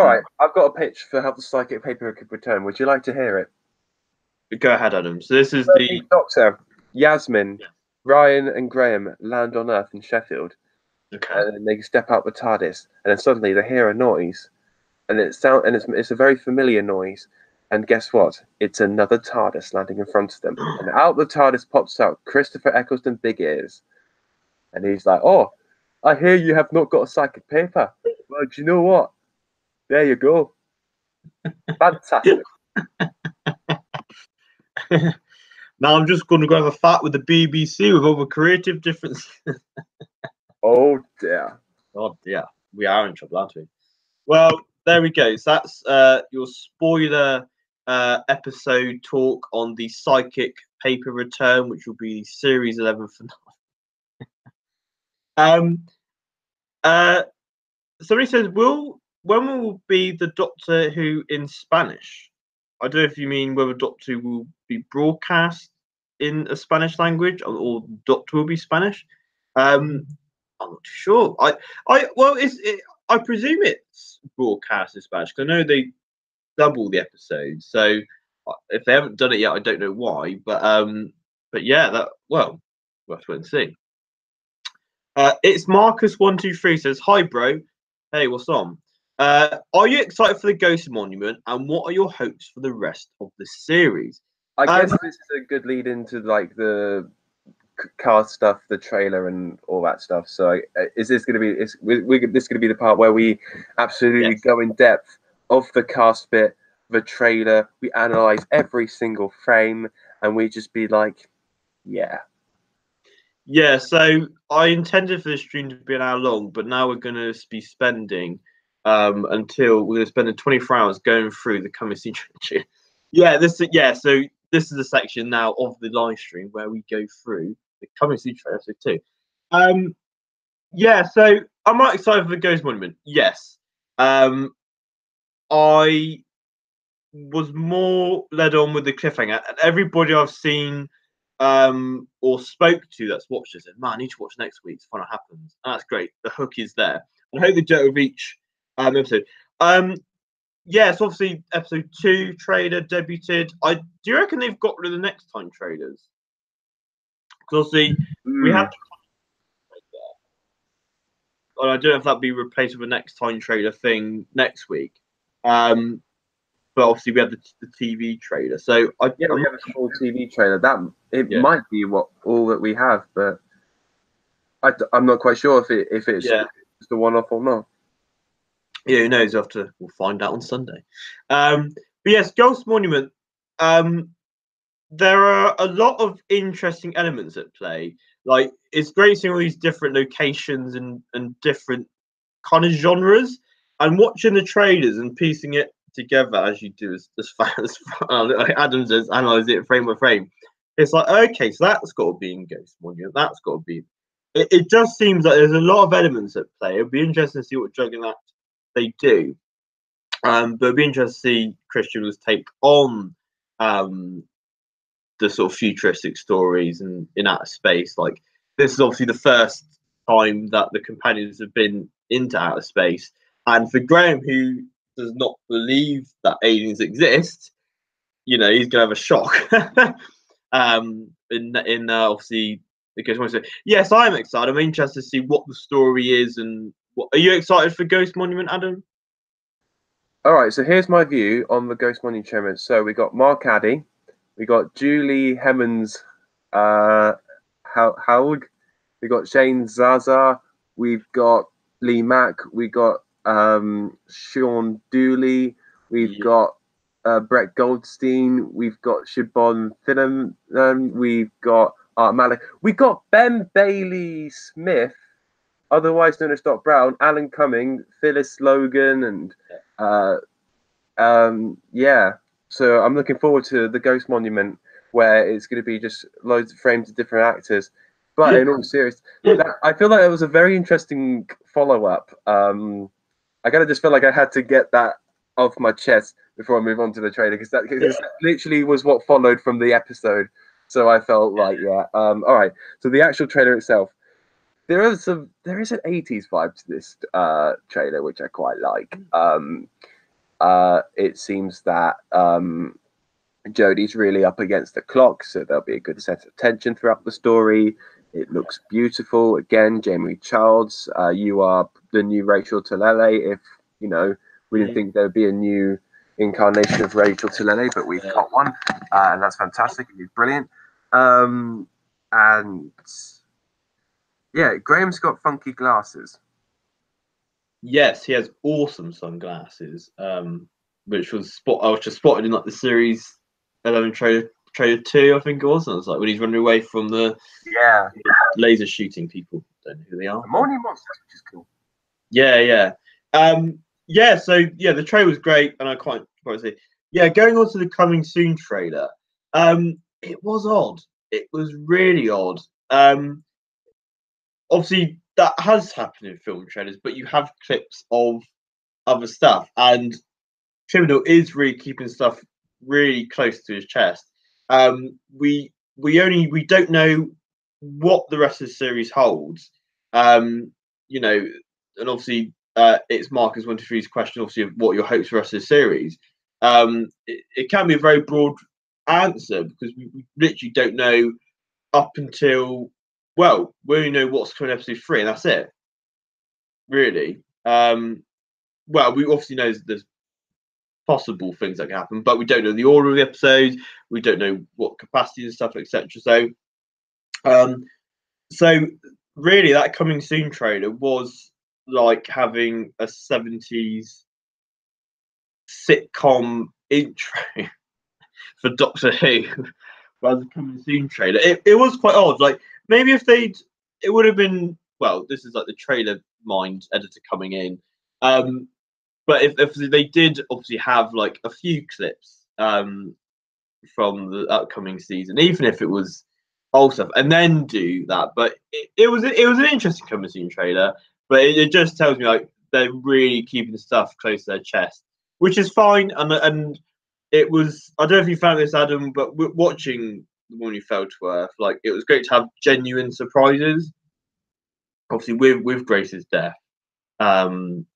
Speaker 2: right, I've got a pitch for how the psychic paper could return. Would you like to hear it?
Speaker 1: Go ahead, Adam. So this is the
Speaker 2: Doctor, Yasmin, Ryan, and Graham land on Earth in Sheffield.
Speaker 1: Okay.
Speaker 2: And then they step out the TARDIS, and then suddenly they hear a noise, and it's a very familiar noise. And guess what? It's another TARDIS landing in front of them, and out the TARDIS pops out Christopher Eccleston Big Ears, and he's like, "Oh, I hear you have not got a psychic paper. Well, do you know what? There you go. Fantastic."
Speaker 1: Now I'm just going to go have a fat with the BBC with all the creative differences.
Speaker 2: Oh dear.
Speaker 1: Oh dear, we are in trouble, aren't we? Well, there we go. So that's your spoiler episode talk on the psychic paper return, which will be series 11 finale. Somebody says, when will be the Doctor Who in Spanish? I don't know if you mean whether Doctor Who will be broadcast in a Spanish language or Doctor will be Spanish. I'm not too sure. I presume it's broadcast in Spanish because I know they double the episodes. So if they haven't done it yet, I don't know why. But yeah, we'll have to wait and see. It's Marcus123 says, "Hi, bro. Hey, what's on? Are you excited for the Ghost Monument? And what are your hopes for the rest of the series?"
Speaker 2: I guess this is a good lead into like the cast stuff, the trailer, and all that stuff. So, is this going to be? This going to be the part where we absolutely go in depth of the cast bit, the trailer. We analyze every single frame, and we just be like, yeah.
Speaker 1: Yeah, so I intended for this stream to be an hour long, but now we're going to be spending until we're going to spend 24 hours going through the coming scene trilogy. So this is a section now of the live stream where we go through the coming scene trilogy too. So I'm not excited for the Ghost Monument. Yes. I was more led on with the cliffhanger, and everybody I've seen or spoke to that's watched it said, "Man, I need to watch next week to find out what happens." And that's great. The hook is there. And I hope they do it with each episode. Yeah, so obviously episode 2 trailer debuted. Do you reckon they've got rid of the next time trailers? Because obviously we had. I don't know if that'll be replaced with a next time trailer thing next week. But obviously we had the TV trailer. So
Speaker 2: we have a full TV trailer. Might be all that we have, but I'm not quite sure if it's just a one-off or not.
Speaker 1: Yeah, who knows? We'll find out on Sunday. But yes, Ghost Monument. There are a lot of interesting elements at play. Like, it's great seeing all these different locations and different kind of genres, and watching the trailers and piecing it together as you do as fans. Like Adam says, analyze it frame by frame. It's like, okay, so that's got to be in Ghost Monument. That's got to be. It just seems like there's a lot of elements at play. It'd be interesting to see what Juggernaut they do. But it'd be interesting to see Christian's take on the sort of futuristic stories and in outer space. Like, this is obviously the first time that the companions have been into outer space, and for Graham, who does not believe that aliens exist, he's gonna have a shock. In obviously the Ghost Monument. Yes, I'm excited. I'm interested to see what the story is, and are you excited for Ghost Monument, Adam?
Speaker 2: All right, so here's my view on the Ghost Monument. So we got Mark Addy, we got Julie Hemmons, Howard, we got Shane Zaza, we've got Lee Mack, we got Sean Dooley, we've got Brett Goldstein, we've got Shibon Finham, we've got Art Malik, we've got Ben Bailey Smith, otherwise known as Doc Brown, Alan Cumming, Phyllis Logan, and so I'm looking forward to the Ghost Monument, where it's going to be just loads of frames of different actors. But in all seriousness, I feel like it was a very interesting follow-up. I kind of just felt like I had to get that off my chest before I move on to the trailer, because that literally was what followed from the episode. So I felt like, all right. So the actual trailer itself, there is an 80s vibe to this trailer, which I quite like. It seems that Jodie's really up against the clock, so there'll be a good sense of tension throughout the story. It looks beautiful. Again, Jamie Childs, you are the new Rachel Talalay. If we didn't think there would be a new incarnation of Rachel Talalay, but we've got one, and that's fantastic. It's brilliant. And yeah, Graham's got funky glasses.
Speaker 1: Yes, he has awesome sunglasses, which I was just spotted in like the series 11 trailer 2, I think it was. And it was like when he's running away from the laser shooting people. Don't know who they are.
Speaker 2: The Morning Monsters, which is cool.
Speaker 1: Yeah. So the trailer was great, and I quite say, going on to the coming soon trailer. It was odd. It was really odd. Obviously, that has happened in film trailers, but you have clips of other stuff, and Criminal is really keeping stuff really close to his chest. We don't know what the rest of the series holds. And obviously it's Marcus 123's question, obviously, of what your hopes for the rest of the series. It can be a very broad answer, because we literally don't know up until we only know what's coming in episode 3, and that's it. Really. We obviously know there's possible things that can happen, but we don't know the order of the episodes. We don't know what capacity and stuff, etc. So really, that coming soon trailer was like having a 70s sitcom intro for Doctor Who, rather than coming soon trailer. It was quite odd. Like, maybe if it would have been, this is like the trailer mind editor coming in. But if they did obviously have like a few clips from the upcoming season, even if it was old stuff, and then do that. But it was an interesting coming soon trailer. But it just tells me like they're really keeping the stuff close to their chest, which is fine. And it was, I don't know if you found this, Adam, but watching the one who fell to earth. Like, it was great to have genuine surprises. Obviously, with Grace's death, and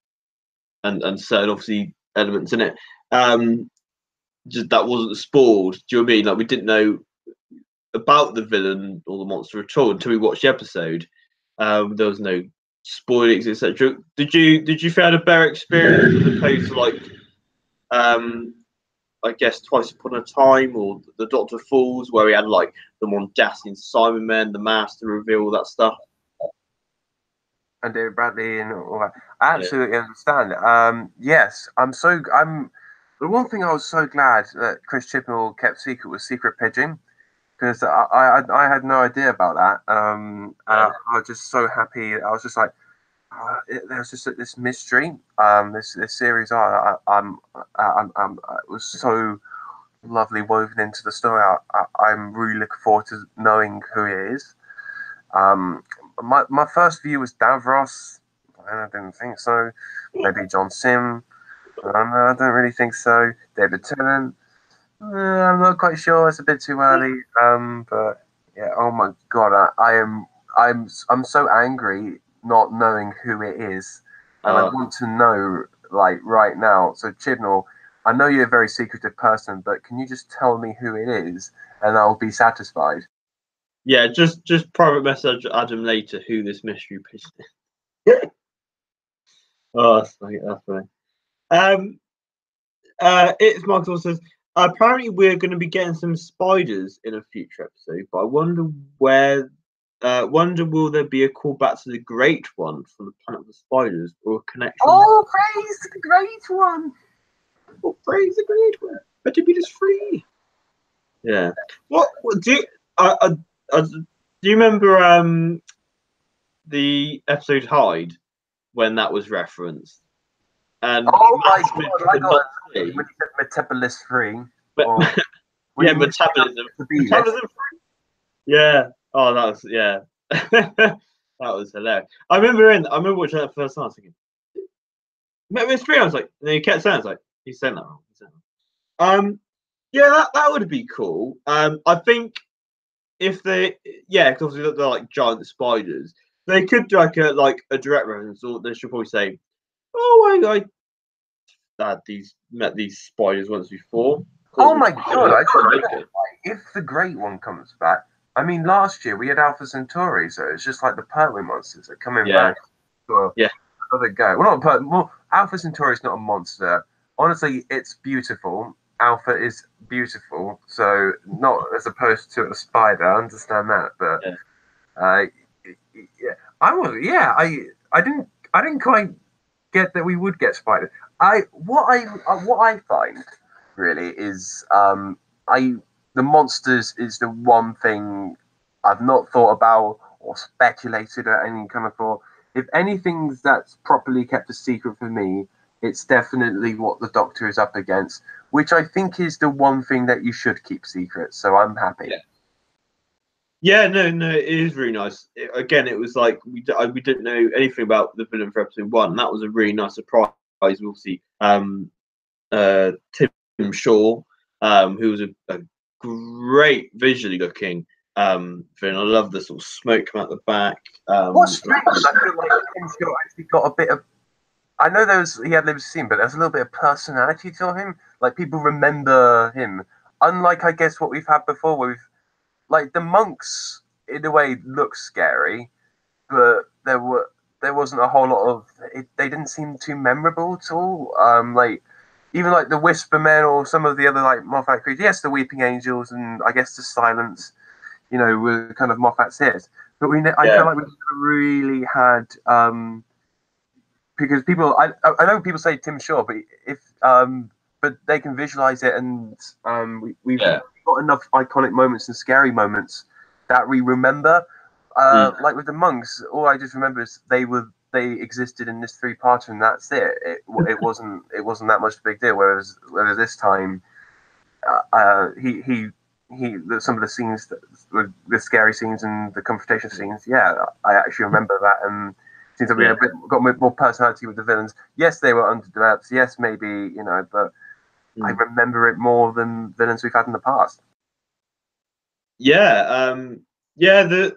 Speaker 1: certain obviously elements in it. Just that wasn't spoiled. Do you know what I mean? Like, we didn't know about the villain or the monster at all until we watched the episode. There was no spoilings, etc. Did you feel a better experience as opposed to like, I guess Twice Upon a Time or the Doctor Falls, where we had like the Mondasian and Simon Men, the Master reveal, all that stuff?
Speaker 2: And David Bradley and all that. I absolutely understand. Yes, I'm. The one thing I was so glad that Chris Chibnall kept secret was secret pigeon, because I had no idea about that. I was just so happy. I was just like, there's just this mystery. This series it was so lovely woven into the story. I'm really looking forward to knowing who it is. My first view was Davros. I didn't think so. Maybe John Sim. I don't really think so. David Tennant. I'm not quite sure. It's a bit too early. But yeah. Oh my god. I'm so angry not knowing who it is, and I want to know like right now. So Chibnall, I know you're a very secretive person, but can you just tell me who it is, and I'll be satisfied.
Speaker 1: Yeah, just private message Adam later who this mystery pigeon is. Oh, that's funny. That's funny. It's Mark also says, apparently we're going to be getting some spiders in a future episode, but I wonder will there be a callback to the Great One from the Planet of the Spiders, or a connection?
Speaker 2: Oh, praise the Great One!
Speaker 1: Oh, praise the Great One! Better be this free. Yeah. What do you? Do you remember the episode Hyde when that was referenced? And
Speaker 2: oh my god! I got when you said metabolism free.
Speaker 1: Yeah, metabolism free. Yeah. Oh, that was that was hilarious. I remember watching that first time. I was thinking, metabolism free. I was like, and then he kept saying, I was like, he's saying that wrong. Yeah, that would be cool. I think if they, because obviously they're like giant spiders, they could do like a direct reference, or they should probably say, "Oh, I had met these spiders once before."
Speaker 2: Oh my god! I could if the Great One comes back. I mean, last year we had Alpha Centauri, so it's just like the Pertwee monsters are coming back for another go. Well, not Alpha Centauri is not a monster. Honestly, it's beautiful. Alpha is beautiful, so not as opposed to a spider. I understand that, but I didn't quite get that we would get spiders. What I find really is the monsters is the one thing I've not thought about or speculated at any kind of thought. If anything that's properly kept a secret for me, it's definitely what the Doctor is up against, which I think is the one thing that you should keep secret. So I'm happy.
Speaker 1: Yeah, no, it is really nice. It was like we didn't know anything about the villain for episode 1. That was a really nice surprise. We'll see. Tim Shaw, who was a great visually looking villain. I love the sort of smoke come out the back.
Speaker 2: What's strange is I feel like Tim Shaw actually got a bit of. I know he had limited scene, but there's a little bit of personality to him. Like people remember him, unlike I guess what we've had before, where we've like the monks in a way look scary, but there wasn't a whole lot of they didn't seem too memorable at all. Like even like the Whisper Men or some of the other like Moffat creatures. Yes, the Weeping Angels and I guess the Silence, were kind of Moffat's hits. But I felt like we never really had because people I know people say Tim Shaw, but but they can visualize it, and we've got enough iconic moments and scary moments that we remember. Like with the monks, all I just remember is they existed in this 3-parter, and that's it. It wasn't that much of a big deal. Whereas this time, some of the scenes, the scary scenes and the confrontation scenes, I actually remember that, and seems like we got a bit more personality with the villains. Yes, they were underdeveloped. Yes, maybe but I remember it more than villains we've had in the past.
Speaker 1: Yeah, yeah.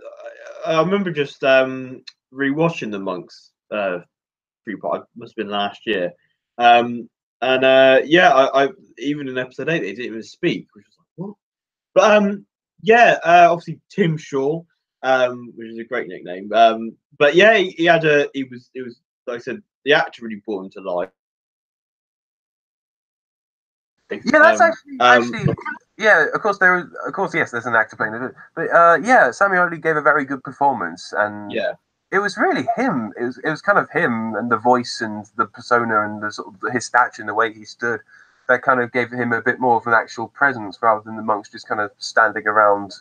Speaker 1: I remember just rewatching the Monks three part. Must have been last year. And yeah, I even in episode 8 they didn't even speak, which was like what? But yeah, obviously Tim Shaw, which is a great nickname. But yeah, he had a he was it was like I said, the actor really brought him to life.
Speaker 2: Yeah, that's actually yeah. Of course yes, there's an actor playing it, but yeah, Samuel Lee gave a very good performance, and
Speaker 1: yeah,
Speaker 2: it was really him. It was kind of him and the voice and the persona and the sort of his stature and the way he stood that kind of gave him a bit more of an actual presence rather than the monks just kind of standing around,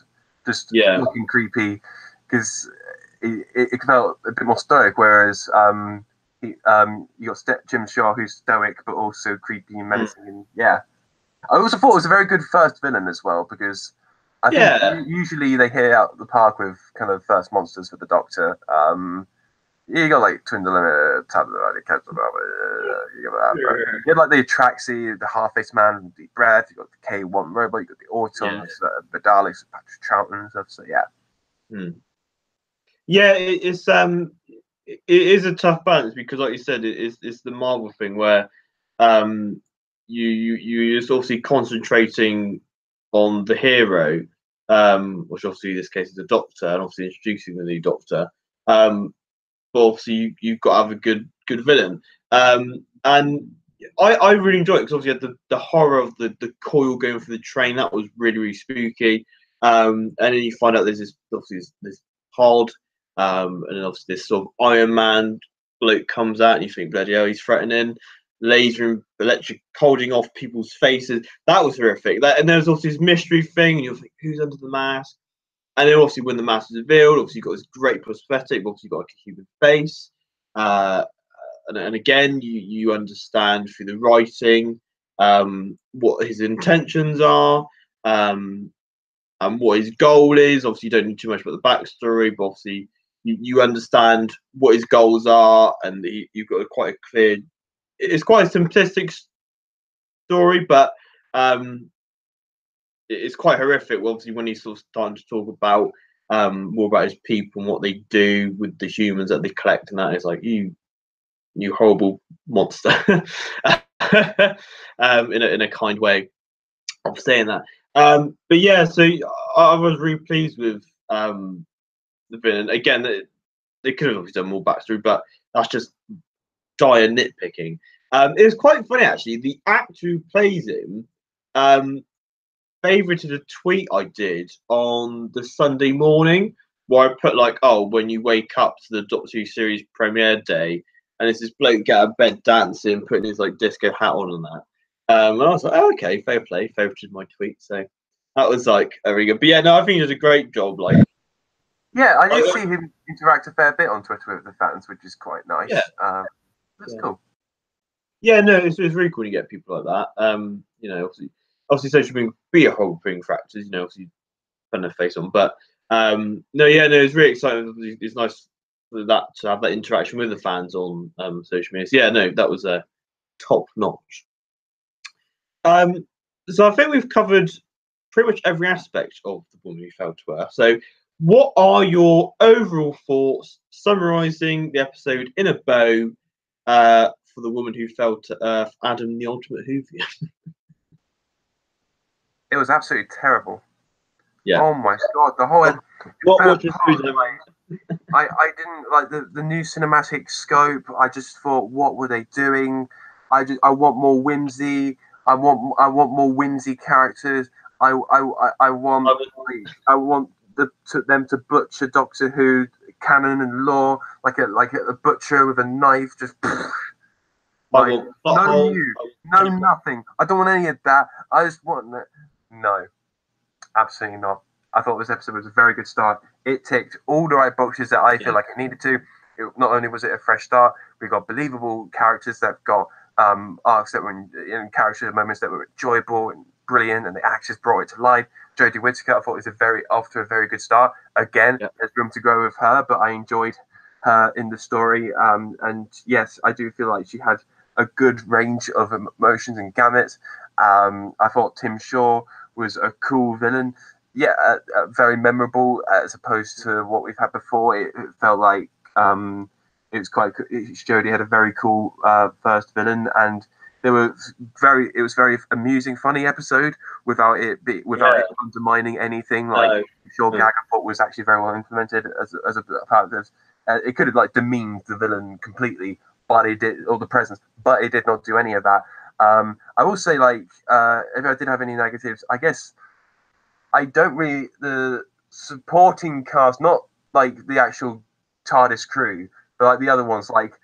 Speaker 2: just
Speaker 1: yeah,
Speaker 2: looking creepy, because it felt a bit more stoic. Whereas you got Jim Shaw, who's stoic but also creepy and menacing, and yeah. I also thought it was a very good first villain as well, because I think
Speaker 1: yeah,
Speaker 2: usually they hit out the park with kind of first monsters with the Doctor. You got like Twin Dilemma, you had like the Atraxi, the Half-Faced Man, and Deep Breath. You got the K1 Robot, you got the Autons, the Daleks, Patrick Troughton and stuff. So yeah.
Speaker 1: Yeah, it is a tough balance because, like you said, it's the Marvel thing where you're just obviously concentrating on the hero, which obviously in this case is the Doctor, and obviously introducing the new Doctor. But obviously you've got to have a good villain. And I really enjoyed it because obviously you had the horror of the coil going through the train. That was really spooky. And then you find out there's this obviously this pod, and then obviously this sort of Iron Man bloke comes out, and you think bloody hell, he's threatening. Laser and electric holding off people's faces. That was horrific. And there's also this mystery thing, and you're like, who's under the mask? And then obviously when the mask is revealed, obviously you've got this great prosthetic, obviously you've got like a human face. And again, you understand through the writing what his intentions are, and what his goal is. Obviously, you don't need too much about the backstory, but obviously you understand what his goals are, and you've got quite a clear. It's quite a simplistic story, but it's quite horrific. Well, obviously, when he's sort of starting to talk about more about his people and what they do with the humans that they collect, and that is like you horrible monster, in a kind way of saying that. But yeah, so I was really pleased with the villain. Again, they could have obviously done more backstory, but that's just dire nitpicking. It was quite funny actually. The actor who plays him favorited a tweet I did on the Sunday morning where I put like, oh, when you wake up to the Doctor Who series premiere day, and it's this bloke get out of bed dancing, putting his like disco hat on and that. And I was like, oh, okay, fair play, favorited my tweet. So that was like very good. But yeah, no, I think he did a great job. Like,
Speaker 2: yeah, I did see him interact a fair bit on Twitter with the fans, which is quite nice.
Speaker 1: Yeah,
Speaker 2: that's cool.
Speaker 1: Yeah, no, it's really cool to get people like that. You know, obviously social media can be a whole thing for actors. You know, obviously putting their face on, but no, it's really exciting. It's nice for that to have that interaction with the fans on social media. So yeah, no, that was top notch. So I think we've covered pretty much every aspect of the woman who fell to earth. So, what are your overall thoughts, summarising the episode in a bow, for the woman who fell to earth, Adam, the Ultimate Whovian?
Speaker 2: It was absolutely terrible.
Speaker 1: Yeah.
Speaker 2: Oh my god, the whole.
Speaker 1: What
Speaker 2: I didn't like the new cinematic scope. I just thought, what were they doing? I want more whimsy. I want more whimsy characters. I want them to butcher Doctor Who canon and lore like a butcher with a knife. Just like no nothing. I don't want any of that. I just want that. No, absolutely not. I thought this episode was a very good start. It ticked all the right boxes that I feel like it needed to. Not only was it a fresh start, we got believable characters that got arcs that were in character moments that were enjoyable and brilliant, and the actors brought it to life. Jodie Whittaker, I thought was off to a very good start. Again, there's room to grow with her, but I enjoyed her in the story. And yes, I do feel like she had a good range of emotions and gamuts. I thought Tim Shaw was a cool villain. very memorable as opposed to what we've had before. It felt like it was quite. Jodie had a very cool first villain, and it was very amusing, funny episode without it undermining anything. Like Sure Gag, I thought was actually very well implemented as a part of this. It could have like demeaned the villain completely, but it did, or the presence, but it did not do any of that. I will say, like, if I did have any negatives, I guess I don't really the supporting cast, not like the actual TARDIS crew, but like the other ones, like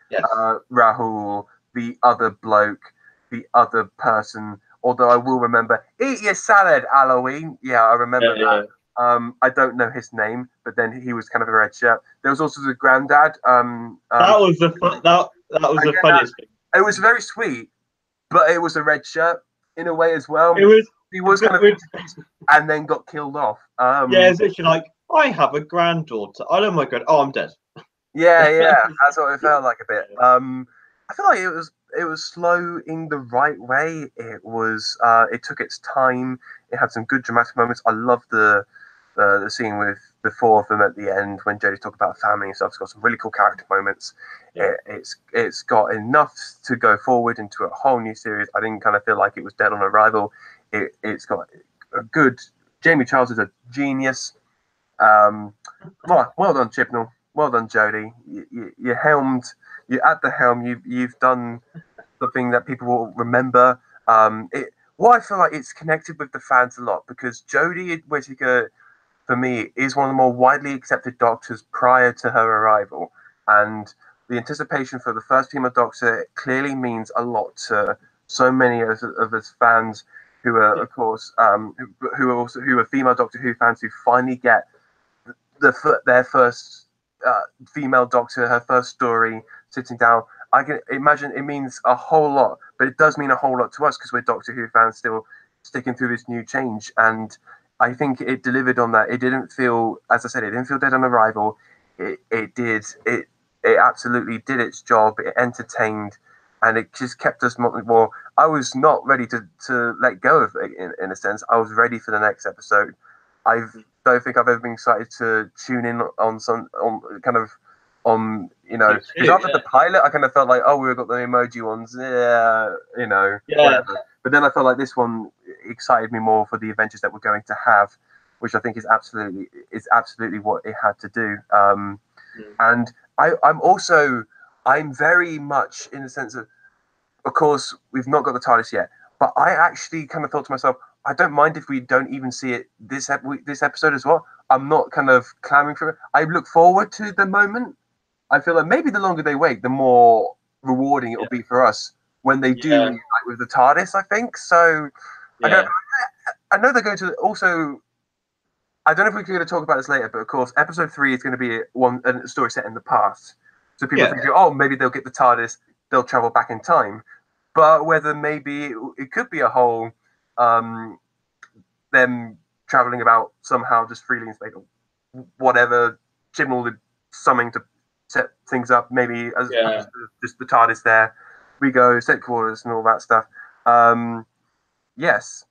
Speaker 2: Rahul, the other bloke, the other person. Although I will remember, eat your salad, Halloween. Yeah, I remember that. I don't know his name, but then he was kind of a red shirt. There was also the granddad.
Speaker 1: That was the funniest thing.
Speaker 2: It was very sweet, but it was a red shirt in a way as well. He was kind of and then got killed off.
Speaker 1: It's literally like, I have a granddaughter. Oh my god! Oh, I'm dead.
Speaker 2: Yeah, that's what it felt like a bit. I feel like it was slow in the right way. It took its time. It had some good dramatic moments. I love the scene with the four of them at the end when Jodie's talking about family and stuff. It's got some really cool character moments. Yeah. It's got enough to go forward into a whole new series. I didn't kind of feel like it was dead on arrival. It's got a good. Jamie Charles is a genius. Well done, Chibnall. Well done, Jodie. You helmed. You're at the helm. You've done something that people will remember. What I feel like it's connected with the fans a lot because Jodie Whittaker, for me, is one of the more widely accepted Doctors prior to her arrival, and the anticipation for the first female Doctor clearly means a lot to so many of us fans who are, of course, who are female Doctor Who fans who finally get their first female Doctor, her first story, sitting down. I can imagine it means a whole lot, but it does mean a whole lot to us because we're Doctor Who fans still sticking through this new change. And I think it delivered on that. It didn't feel, as I said, it didn't feel dead on arrival. It absolutely did its job. It entertained, and it just kept us more. I was not ready to let go of it in a sense. I was ready for the next episode. I don't think I've ever been excited to tune in on because after the pilot I kind of felt like, oh, we've got the emoji ones, whatever. But then I felt like this one excited me more for the adventures that we're going to have, which I think is absolutely what it had to do. And I'm very much in the sense of course we've not got the TARDIS yet, but I actually kind of thought to myself, I don't mind if we don't even see it this episode as well. I'm not kind of clamoring for it. I look forward to the moment. I feel like maybe the longer they wait, the more rewarding it will be for us when they do reunite with the TARDIS, I think. So I know they're going to also. I don't know if we're going to talk about this later, but of course, episode 3 is going to be a story set in the past. So people think, oh, maybe they'll get the TARDIS, they'll travel back in time. But whether maybe it could be a whole them traveling about somehow just freely in space, or whatever. Chibnall did something to set things up, maybe as just the TARDIS there. We go set quarters and all that stuff. Yes,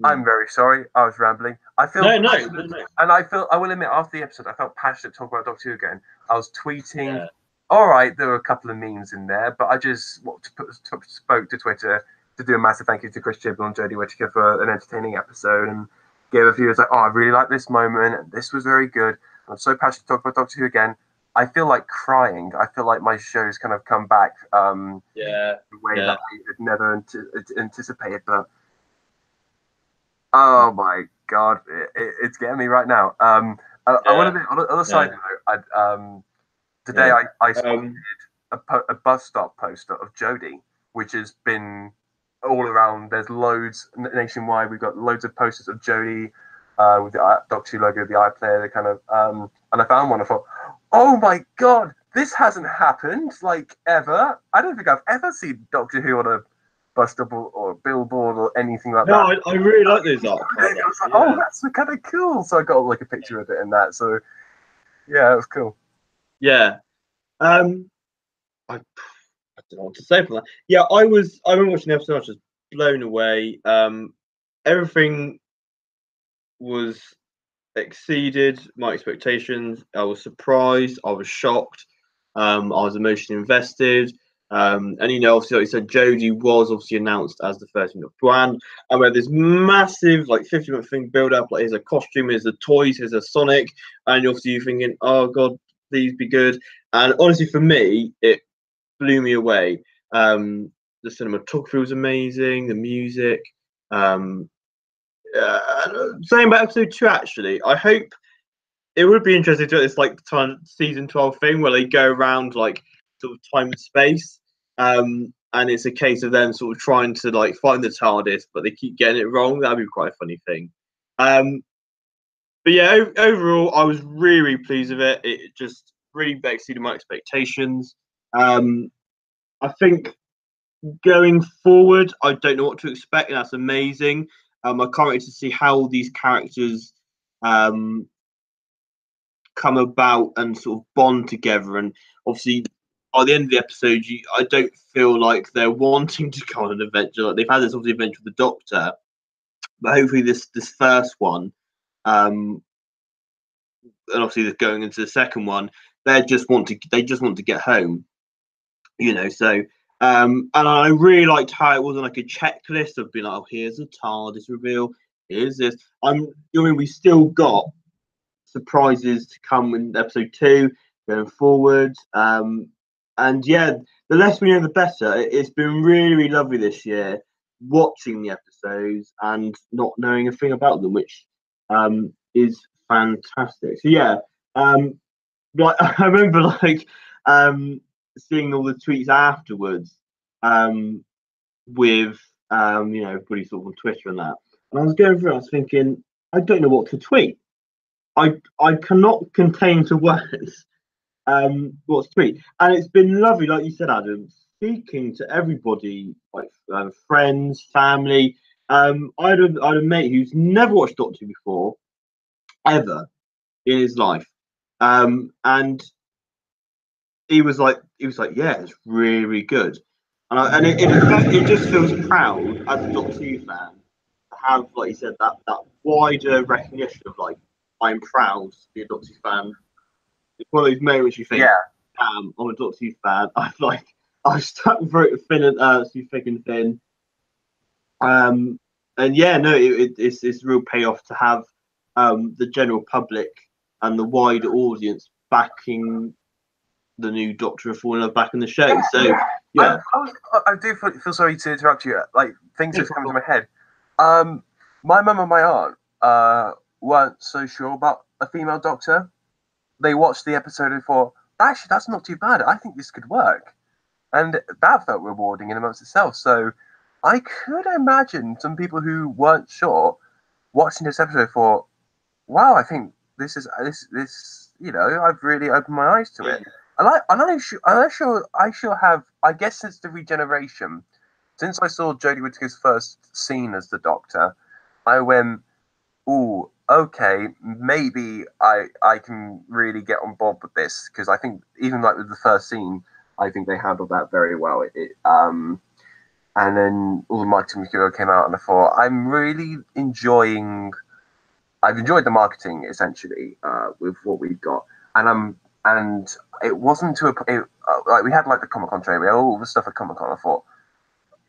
Speaker 2: I'm very sorry. I was rambling. I feel
Speaker 1: no.
Speaker 2: And I will admit, after the episode, I felt passionate talking about Doctor Who again. I was tweeting. Yeah. All right, there were a couple of memes in there, but I just spoke to Twitter to do a massive thank you to Chris Chibnall and Jodie Whittaker for an entertaining episode, and gave a few. It's like, oh, I really like this moment, and this was very good. I'm so passionate to talk about Doctor Who again. I feel like crying. I feel like my show's kind of come back the way that I had never anticipated, but oh my god, it's getting me right now. I want to be on the other side note. Today I spotted a bus stop poster of Jodie, which has been all around. There's loads nationwide. We've got loads of posters of Jodie with the Doctor Who logo, the iPlayer, the kind of. And I found one. I thought, oh my god, this hasn't happened like ever. I don't think I've ever seen Doctor Who on a bus stop or billboard or anything like that.
Speaker 1: No, I really like those art.
Speaker 2: I was like, oh, that's kind of cool. So I got like a picture of it in that. So yeah, it was cool.
Speaker 1: Yeah. I don't know what to say for that. Yeah, I've been watching the episode, I was just blown away. Everything was exceeded my expectations. I was surprised. I was shocked. I was emotionally invested. And obviously, like you said, Jodie was obviously announced as the 13th of Juan. And we had this massive, like 50-minute thing build up. Like, here's a costume, here's the toys, here's a Sonic, and obviously you're thinking, oh god, please be good. And honestly, for me, it blew me away. The cinematography was amazing, the music. Same about episode 2, actually. I hope it would be interesting to do this like season 12 thing where they go around like sort of time and space. And it's a case of them sort of trying to like find the TARDIS, but they keep getting it wrong. That'd be quite a funny thing. But yeah, overall, I was really, really pleased with it. It just really exceeded my expectations. I think going forward, I don't know what to expect, and that's amazing. I can't wait to see how these characters come about and sort of bond together. And obviously, by the end of the episode, I don't feel like they're wanting to go on an adventure. Like, they've had this obviously adventure with the Doctor, but hopefully this first one, and obviously going into the second one, they just want to get home. So and I really liked how it wasn't like a checklist of being like, oh, here's a TARDIS reveal, here's this. We still got surprises to come in episode 2 going forward. And yeah, the less we know, the better. It's been really, really lovely this year watching the episodes and not knowing a thing about them, which is fantastic. So yeah, like I remember like seeing all the tweets afterwards with everybody sort of on Twitter and that. And I was going through, I was thinking, I don't know what to tweet. I cannot contain to words what to tweet. And it's been lovely, like you said, Adam, speaking to everybody, like friends, family. I had a mate who's never watched Doctor Who before, ever in his life. And he was like, yeah, it's really, really good. And it just feels proud as a Doctor Who fan to have, like you said, that wider recognition of like, I'm proud to be a Doctor Who fan. It's one of those moments you think, I'm a Doctor Who fan. I've stuck through it thin and through thick and thin. And yeah, no, it's a real payoff to have the general public and the wider audience backing the new Doctor of Fallen Love back in the show. So yeah,
Speaker 2: I do feel sorry to interrupt you. Like, things just come to my head. My mum and my aunt weren't so sure about a female Doctor. They watched the episode and thought, actually, that's not too bad. I think this could work, and that felt rewarding in amongst itself. So I could imagine some people who weren't sure watching this episode thought, wow, I think this is this. I've really opened my eyes to it. I sure have. I guess since the regeneration, since I saw Jodie Whittaker's first scene as the Doctor, I went, "Ooh, okay, maybe I can really get on board with this," because I think even like with the first scene, I think they handled that very well. And then all the marketing material came out, and I thought I'm really enjoying. I've enjoyed the marketing essentially with what we've got, and it wasn't like we had like the Comic-Con trailer, we had all the stuff at Comic-Con. I thought,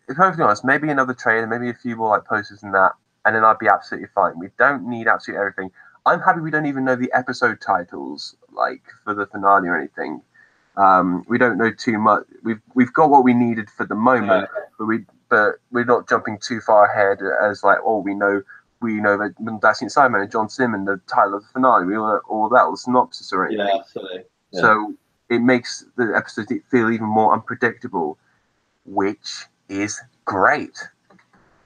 Speaker 2: if I'm perfectly honest, maybe another trailer, maybe a few more like posters and that, and then I'd be absolutely fine. We don't need absolutely everything. I'm happy we don't even know the episode titles like for the finale or anything. We don't know too much. We've got what we needed for the moment, but we're not jumping too far ahead as like, oh, we know that Dancing Simon and John Simmons, the title of the finale, we all that, or the synopsis or anything.
Speaker 1: Yeah, absolutely. Yeah.
Speaker 2: So it makes the episode feel even more unpredictable, which is great.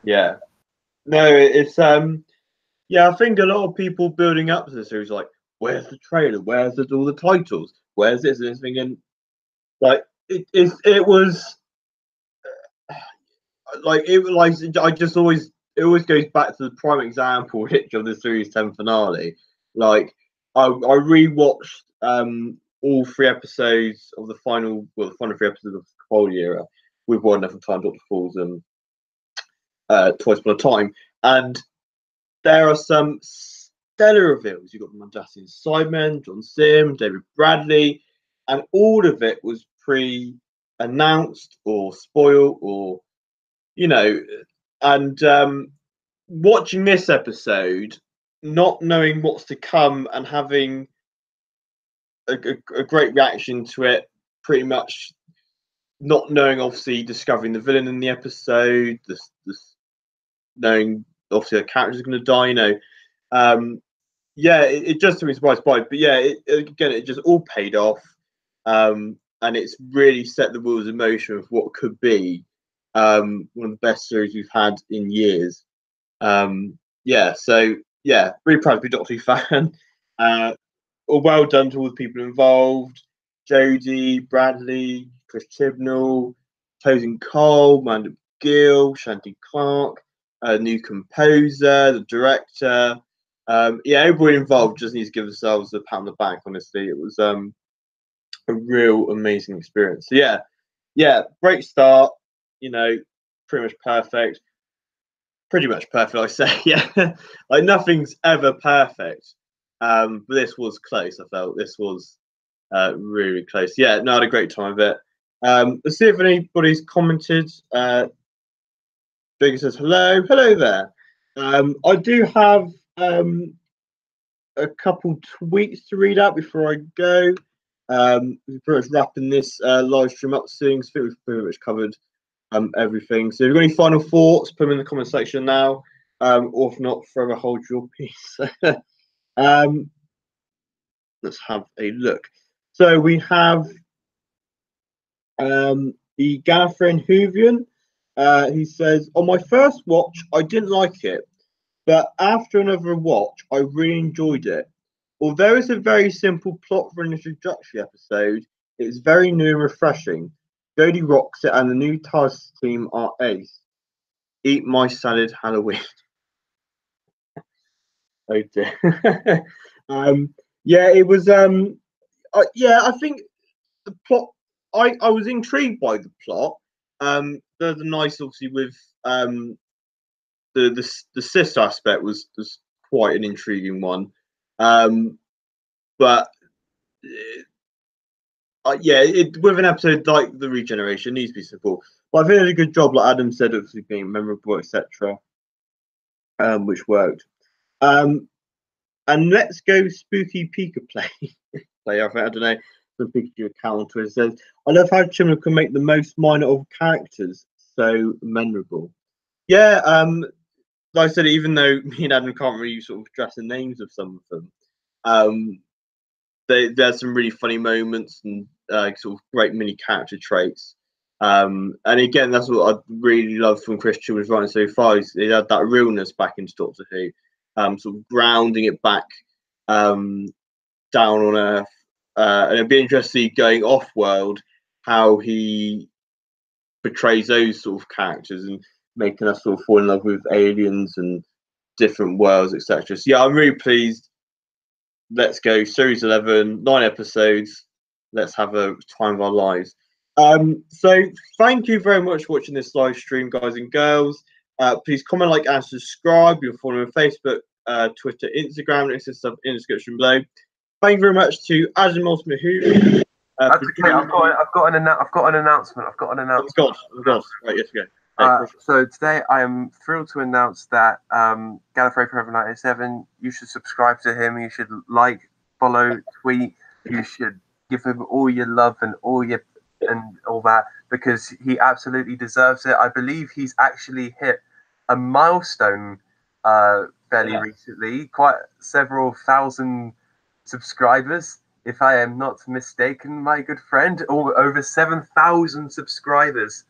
Speaker 1: Yeah. No, it's yeah, I think a lot of people building up to the series like, where's the trailer? Where's all the titles? Where's this and this thing? And like it was like I just always it always goes back to the prime example Rich of the series 10 finale. Like I rewatched all 3 episodes of the final 3 episodes of the whole era with One Enough Time, Doctor Falls, and Twice Upon a Time, and there are some stellar reveals. You got the Mandassian Sidemen, John Sim, David Bradley, and all of it was pre-announced or spoiled, or and watching this episode, not knowing what's to come and having a great reaction to it, pretty much not knowing, obviously, discovering the villain in the episode, knowing obviously the character's going to die, yeah, it just took me surprised by it. But yeah, it just all paid off. And it's really set the wheels in motion of what could be one of the best series we've had in years. Yeah, so yeah, really proud to be a Doctor Who fan. Well done to all the people involved: Jodie, Bradley, Chris Chibnall, Tosin Cole, Amanda Gill, Shanti Clark, new composer, the director. Yeah, everybody involved just needs to give themselves a pat on the back. Honestly, it was a real amazing experience. So yeah, great start. Pretty much perfect. Pretty much perfect, I say. Yeah, like nothing's ever perfect. But this was close. I felt this was really close. Yeah, no, I had a great time of it. Let's see if anybody's commented. Bigger says hello there. I do have a couple tweets to read out before I go. We're pretty much wrapping this live stream up soon. So I think we've pretty much covered everything. So if you've got any final thoughts, put them in the comment section now. Or if not, forever hold your peace. Let's have a look. So we have the Gallifreyan Hoovian. He says, on my first watch, I didn't like it, but after another watch, I really enjoyed it. Although it's a very simple plot for an introductory episode, it's very new and refreshing. Jodie rocks it, and the new TARDIS team are ace. Eat my salad, Halloween. Oh dear. Yeah, it was. Yeah, I think the plot. I was intrigued by the plot. The nice, obviously, with the sister aspect was quite an intriguing one. But yeah, with an episode like the regeneration, it needs to be simple. But I think they did a good job, like Adam said, of being memorable, etc. Which worked. And let's go spooky Pika play. I don't know. Some Pikachu account on Twitter says, I love how Chimney can make the most minor of characters so memorable. Yeah, like I said, even though me and Adam can't really sort of address the names of some of them, there's some really funny moments and sort of great mini character traits. And again, that's what I really love from Chris Chibnall's writing so far. He had that realness back into Doctor Who, sort of grounding it back down on Earth. And it'd be interesting going off world how he portrays those sort of characters and making us sort of fall in love with aliens and different worlds, etc. So yeah, I'm really pleased. Let's go series 11, 9 episodes. Let's have a time of our lives. So thank you very much for watching this live stream, guys and girls. Please comment, like, and subscribe. You can follow me on Facebook, Twitter, Instagram. Links to stuff in the description below. Thank you very much to Adam Mahouri.
Speaker 2: I've got an announcement.
Speaker 1: Oh God. Right, yes, go.
Speaker 2: So today I am thrilled to announce that Gallifrey Forever 97, you should subscribe to him. You should like, follow, tweet. You should give him all your love and all that, because he absolutely deserves it. I believe he's actually hit a milestone fairly recently, quite several thousand subscribers, if I am not mistaken, my good friend, or over 7,000 subscribers.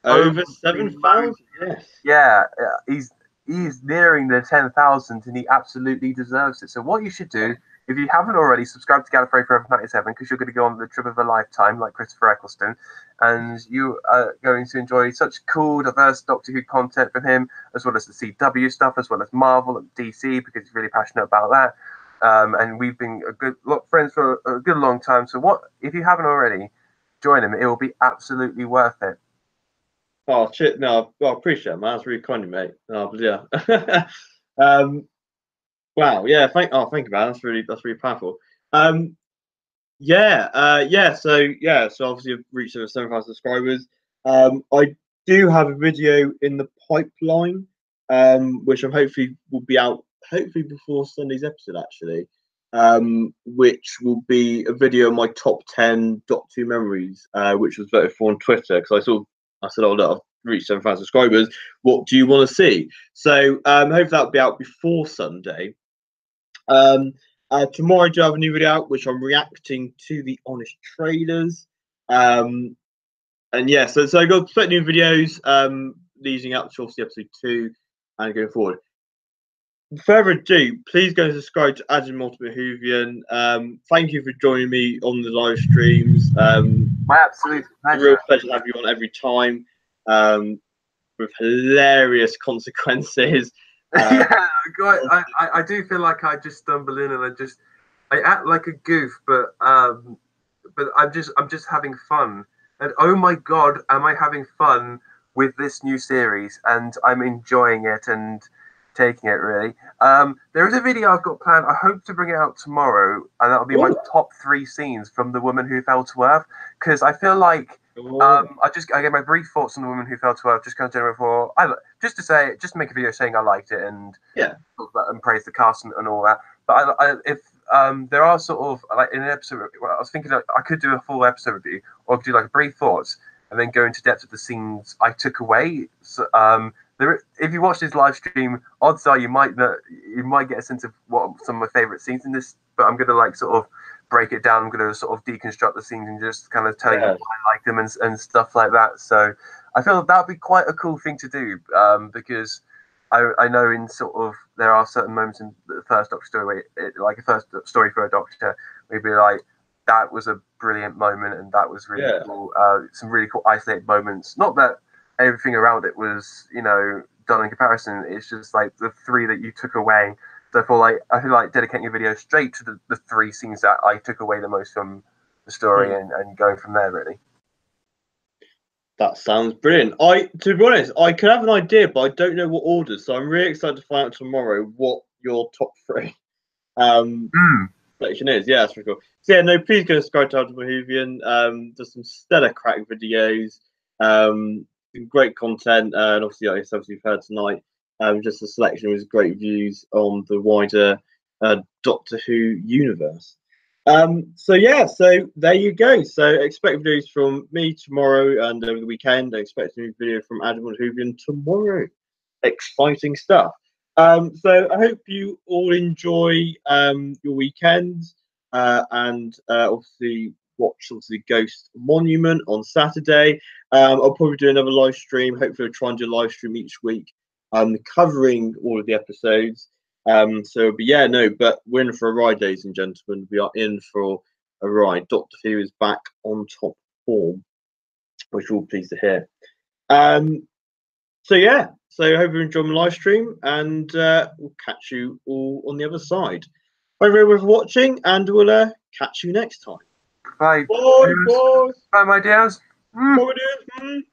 Speaker 1: Over 7,000, yes.
Speaker 2: Yeah, he's nearing the 10,000, and he absolutely deserves it. So what you should do, if you haven't already, subscribe to Gallifrey Forever 97, because you're going to go on the trip of a lifetime, like Christopher Eccleston, and you are going to enjoy such cool, diverse Doctor Who content from him, as well as the CW stuff, as well as Marvel and DC, because he's really passionate about that. And we've been friends for a good long time. So what if you haven't already? Join him. It will be absolutely worth it.
Speaker 1: Oh shit! No, I appreciate it, man. That's really kind of you, mate. Oh, yeah. Wow. Yeah. Thank you, man. That's really powerful. Yeah. So obviously I've reached over 7,000 subscribers. I do have a video in the pipeline, which I'm hopefully will be out hopefully before Sunday's episode actually. Which will be a video of my top 10 Doctor Who memories, which was voted for on Twitter because I said, oh look, I've reached 7,000 subscribers. What do you want to see? So hopefully that'll be out before Sunday. Tomorrow I do have a new video out, which I'm reacting to the Honest Traders. And yeah, so I got plenty new videos leading up to obviously episode 2 and going forward. Further ado, please go and subscribe to Adam Ultimate Whovian. Thank you for joining me on the live streams.
Speaker 2: My absolute pleasure.
Speaker 1: It's a real pleasure to have you on every time, with hilarious consequences.
Speaker 2: Yeah, I do feel like I just stumble in and I act like a goof, but I'm just having fun. And oh my god, am I having fun with this new series? And I'm enjoying it and taking it really. There is a video I've got planned. I hope to bring it out tomorrow, and that'll be my top 3 scenes from The Woman Who Fell to Earth. Because I feel like I get my brief thoughts on The Woman Who Fell to Earth. Just kind of general for just to make a video saying I liked it and talk about and praise the cast and all that. But if there are sort of like in an episode, I was thinking I could do a full episode review, or I could do like a brief thoughts and then go into depth of the scenes I took away. So, if you watch this live stream, odds are you might get a sense of what some of my favorite scenes in this. But I'm gonna like sort of break it down. I'm gonna sort of deconstruct the scenes and just kind of tell you why I like them and stuff like that. So I feel that'd be quite a cool thing to do because I know in sort of there are certain moments in the first Doctor story where like a first story for a Doctor, we'd be like, that was a brilliant moment and that was really cool. Some really cool isolated moments. Not that everything around it was, done in comparison. It's just like the 3 that you took away. Therefore, I feel like dedicating your video straight to the 3 scenes that I took away the most from the story and going from there, really.
Speaker 1: That sounds brilliant. To be honest, I could have an idea, but I don't know what order. So I'm really excited to find out tomorrow what your top 3 selection is. Yeah, that's pretty cool. So yeah, no, please go subscribe to Ultimate Whovian. There's some stellar crack videos. Great content, and obviously, like you've heard tonight, just a selection with great views on the wider Doctor Who universe. So there you go. So expect videos from me tomorrow and over the weekend. I expect a new video from Adam and Whovian tomorrow. Exciting stuff. So I hope you all enjoy your weekends and obviously watch Ghost Monument on Saturday. I'll probably do another live stream. Hopefully I'll try and do a live stream each week covering all of the episodes. But we're in for a ride, ladies and gentlemen. We are in for a ride. Doctor Who is back on top form, which we're all pleased to hear. So I hope you enjoy my live stream, and we'll catch you all on the other side. Thank you very much for watching, and we'll catch you next time.
Speaker 2: Bye.
Speaker 1: Bye, boys.
Speaker 2: Bye, my dears.
Speaker 1: Bye, my dears.